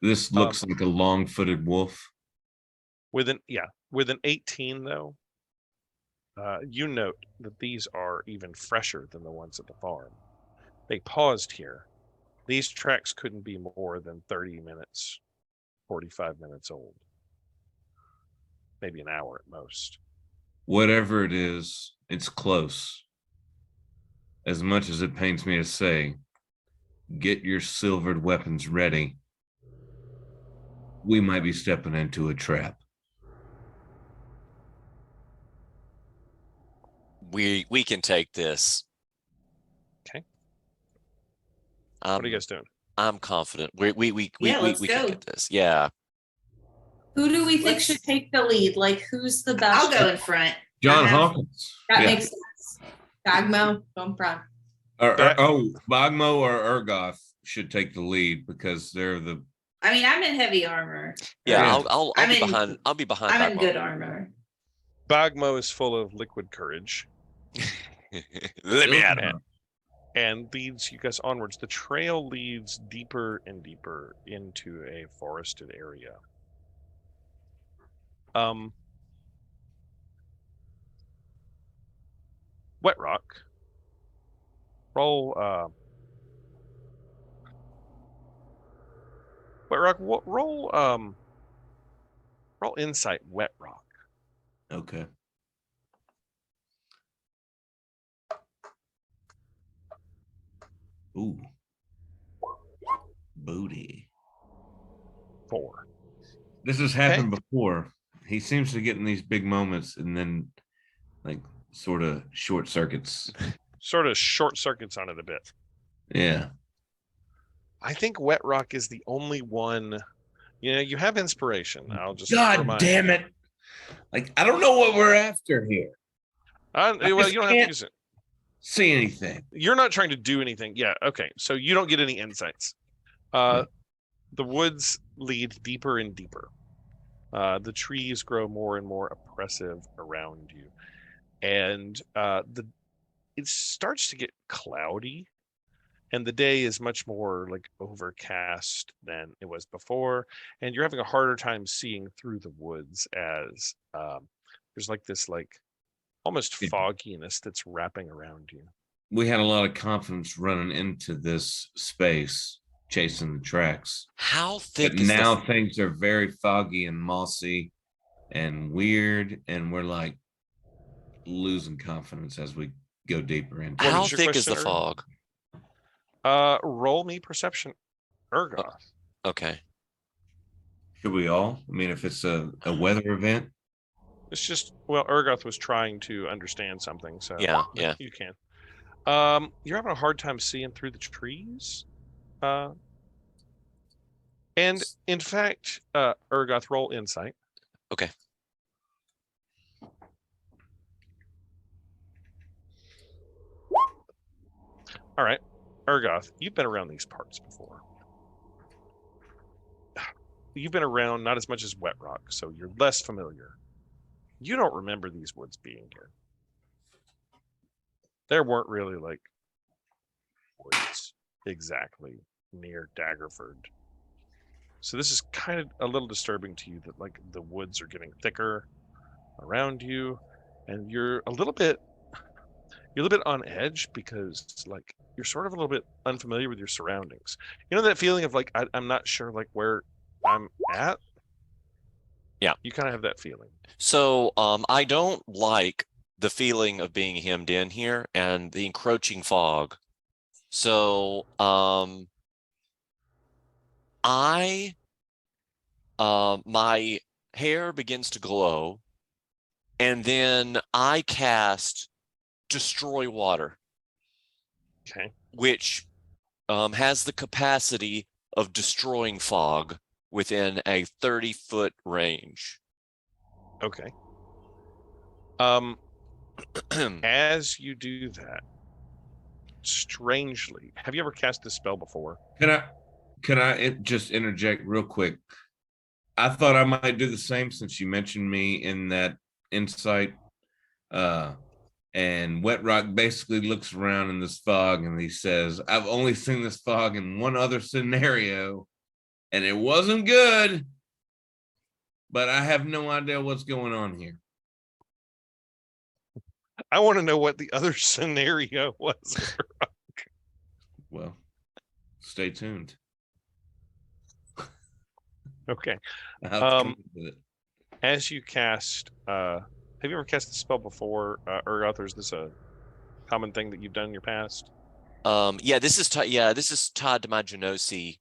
this looks like a long-footed wolf. With an 18 though, you note that these are even fresher than the ones at the farm. They paused here. These tracks couldn't be more than 30 minutes, 45 minutes old. Maybe an hour at most. Whatever it is, it's close. As much as it pains me to say, get your silvered weapons ready. We might be stepping into a trap. We can take this. Okay. What are you guys doing? I'm confident. We Yeah, let's can go. get this. Yeah. Who do we think Let's- should take the lead? Like, who's the best? I'll go in front. John I have- Hawkins. That Yeah. makes sense. Dagmo, go in front. Bogmo or Urgoth should take the lead because they're the. I mean, I'm in heavy armor. Yeah, Yeah. I'll I'm be in- behind. I'll be behind. I'm in Bagmo. good armor. Bagmo is full of liquid courage Let me at it. and leads you guys onwards. The trail leads deeper and deeper into a forested area. Wet Rock. Roll Wet Rock, roll insight Wet Rock. Okay. Ooh. Booty. 4. This has happened before. He seems to get in these big moments and then like sort of short circuits. Sort of short circuits on it a bit. Yeah. I think Wet Rock is the only one. You know, you have inspiration. I'll just God remind damn you. it. Like, I don't know what we're after here. Well, just you don't have to can't- use it. See anything. You're not trying to do anything. Yeah, okay. So you don't get any insights. Yeah. The woods lead deeper and deeper. The trees grow more and more oppressive around you. And it starts to get cloudy. And the day is much more like overcast than it was before. And you're having a harder time seeing through the woods as there's like this like almost fogginess that's wrapping around you. We had a lot of confidence running into this space, chasing the tracks. How thick But is now the? things are very foggy and mossy and weird, and we're like losing confidence as we go deeper into What it. How is your thick is the question, Ernie? fog? Roll me perception, Urgoth. Okay. Should we all? I mean, if it's a weather event, It's just Urgoth was trying to understand something, so Yeah, yeah. you can. You're having a hard time seeing through the trees. And in fact, Urgoth, roll insight. Okay. All right, Urgoth, you've been around these parts before. You've been around not as much as Wet Rock, so you're less familiar. You don't remember these woods being here. There weren't really like woods exactly near Daggerford. So this is kind of a little disturbing to you that like the woods are getting thicker around you, and you're a little bit on edge because like you're sort of a little bit unfamiliar with your surroundings. You know that feeling of like I'm not sure like where I'm at? Yeah. You kind of have that feeling. So I don't like the feeling of being hemmed in here and the encroaching fog. So my hair begins to glow, and then I cast Destroy Water, Okay. which has the capacity of destroying fog within a 30-foot range. Okay. As you do that, strangely, have you ever cast this spell before? can I just interject real quick? I thought I might do the same since you mentioned me in that insight. And Wet Rock basically looks around in this fog and he says, I've only seen this fog in one other scenario, and it wasn't good, but I have no idea what's going on here. I want to know what the other scenario was. Well, stay tuned. Okay. I'll have to come up with it. As you cast, have you ever cast the spell before, Urgoth, or is this a common thing that you've done in your past? Yeah, this is tied to my Genosi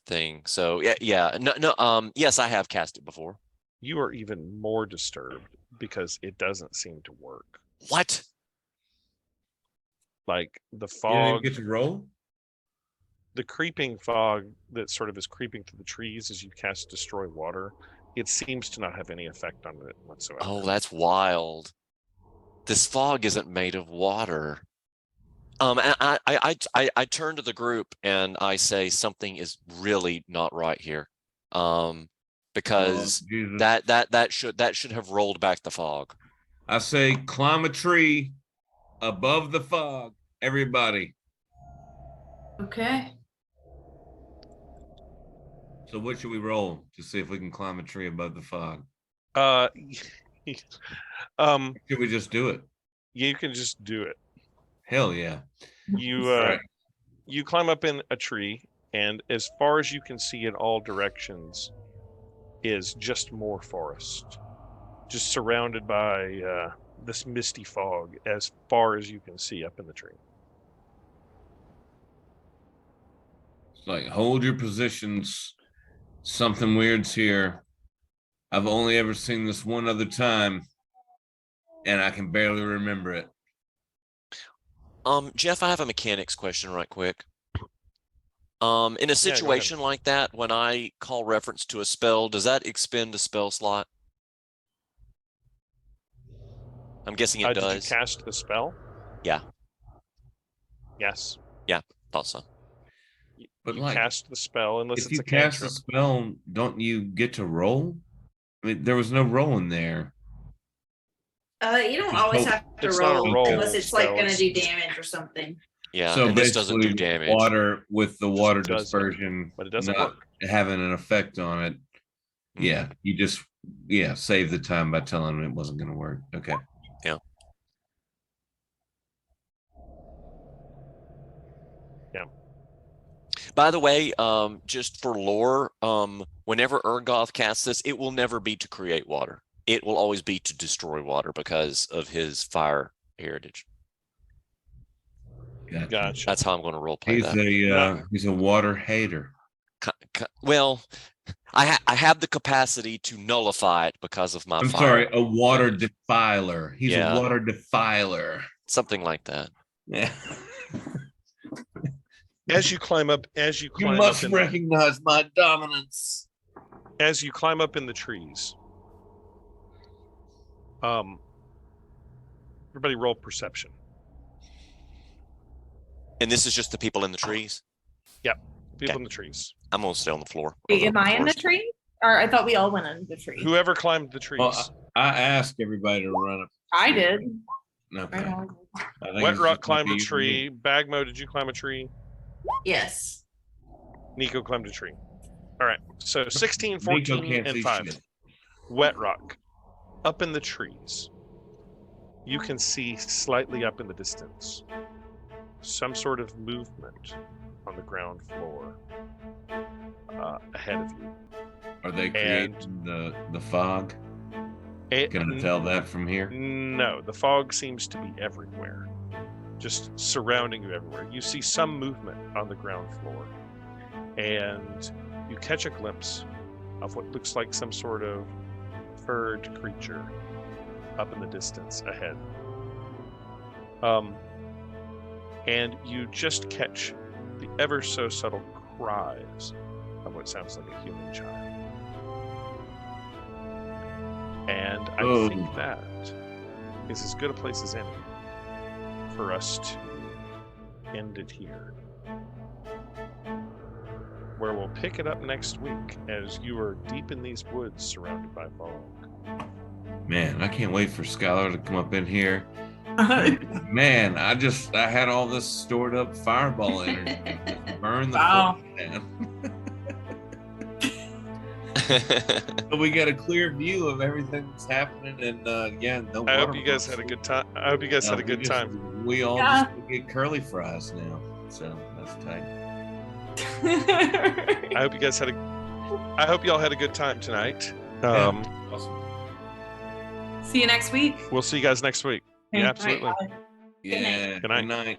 thing. So yes, I have cast it before. You are even more disturbed because it doesn't seem to work. What? Like the You didn't fog, get to roll? the creeping fog that sort of is creeping through the trees as you cast Destroy Water, it seems to not have any effect on it whatsoever. Oh, that's wild. This fog isn't made of water. And I turn to the group and I say something is really not right here. Because Jesus. that should have rolled back the fog. I say climb a tree above the fog, everybody. Okay. So what should we roll to see if we can climb a tree above the fog? Should we just do it? You can just do it. Hell yeah. You Right. you climb up in a tree, and as far as you can see in all directions is just more forest, just surrounded by this misty fog as far as you can see up in the tree. It's like, hold your positions. Something weird's here. I've only ever seen this one other time, and I can barely remember it. Jeff, I have a mechanics question right quick. In a situation like that, when I call reference to a spell, does that expend a spell slot? I'm guessing it Did you does. cast the spell? Yeah. Yes. Thought so. But you like, cast the spell unless if it's you a cast cantrip. a spell, don't you get to roll? I mean, there was no rolling there. You don't Just always hope have to it's not a roll roll unless it's like spell, gonna it's do just- damage or something. Yeah, So and this doesn't do basically, damage. water with the water does it, dispersion, but it doesn't not work. having an effect on it. Yeah, you just save the time by telling them it wasn't going to work. Okay. By the way, just for lore, whenever Urgoth casts this, it will never be to create water. It will always be to destroy water because of his fire heritage. Gotcha. That's how I'm going to role play that. He's a water hater. Well, I have the capacity to nullify it because of my I'm fire sorry, a water heritage. defiler. He's Yeah. a water defiler. Something like that. Yeah. As you climb up, You must recognize my dominance. as you climb up in the trees, everybody roll perception. And this is just the people in the trees. People Okay. in the trees. I'm going to stay on the floor. Wait, am I in the Floors. tree? Or I thought we all went in the tree. Whoever climbed the trees. Well, I asked everybody to run up. I did. Okay. I know. I think Wet it's Rock just climbed a you and tree. me. Bagmo, did you climb a tree? Yes. Nico climbed a tree. All right. So 16, Nico 14, can't and see 5. shit. Wet Rock. Up in the trees. You can see slightly up in the distance some sort of movement on the ground floor ahead of you. Are they creating the fog? Can I tell that from here? No, the fog seems to be everywhere, just surrounding you everywhere. You see some movement on the ground floor, and you catch a glimpse of what looks like some sort of furred creature up in the distance ahead. And you just catch the ever so subtle cries of what sounds like a human child. And I think that is as good a place as any for us to end it here. Where we'll pick it up next week as you are deep in these woods surrounded by fog. Man, I can't wait for Skylar to come up in here. Man, I had all this stored up fireball energy. Just burn the Wow. fog down. So we got a clear view of everything that's happening, and no I hope water you guys buffs. had a good time. I hope you guys had a good time. We all Yeah. just get curly fries now, so that's tight. I hope you guys had I hope y'all had a good time tonight. Awesome. See you next week. We'll see you guys next week. Yeah, absolutely. Bye. Yeah. Good night. Good night.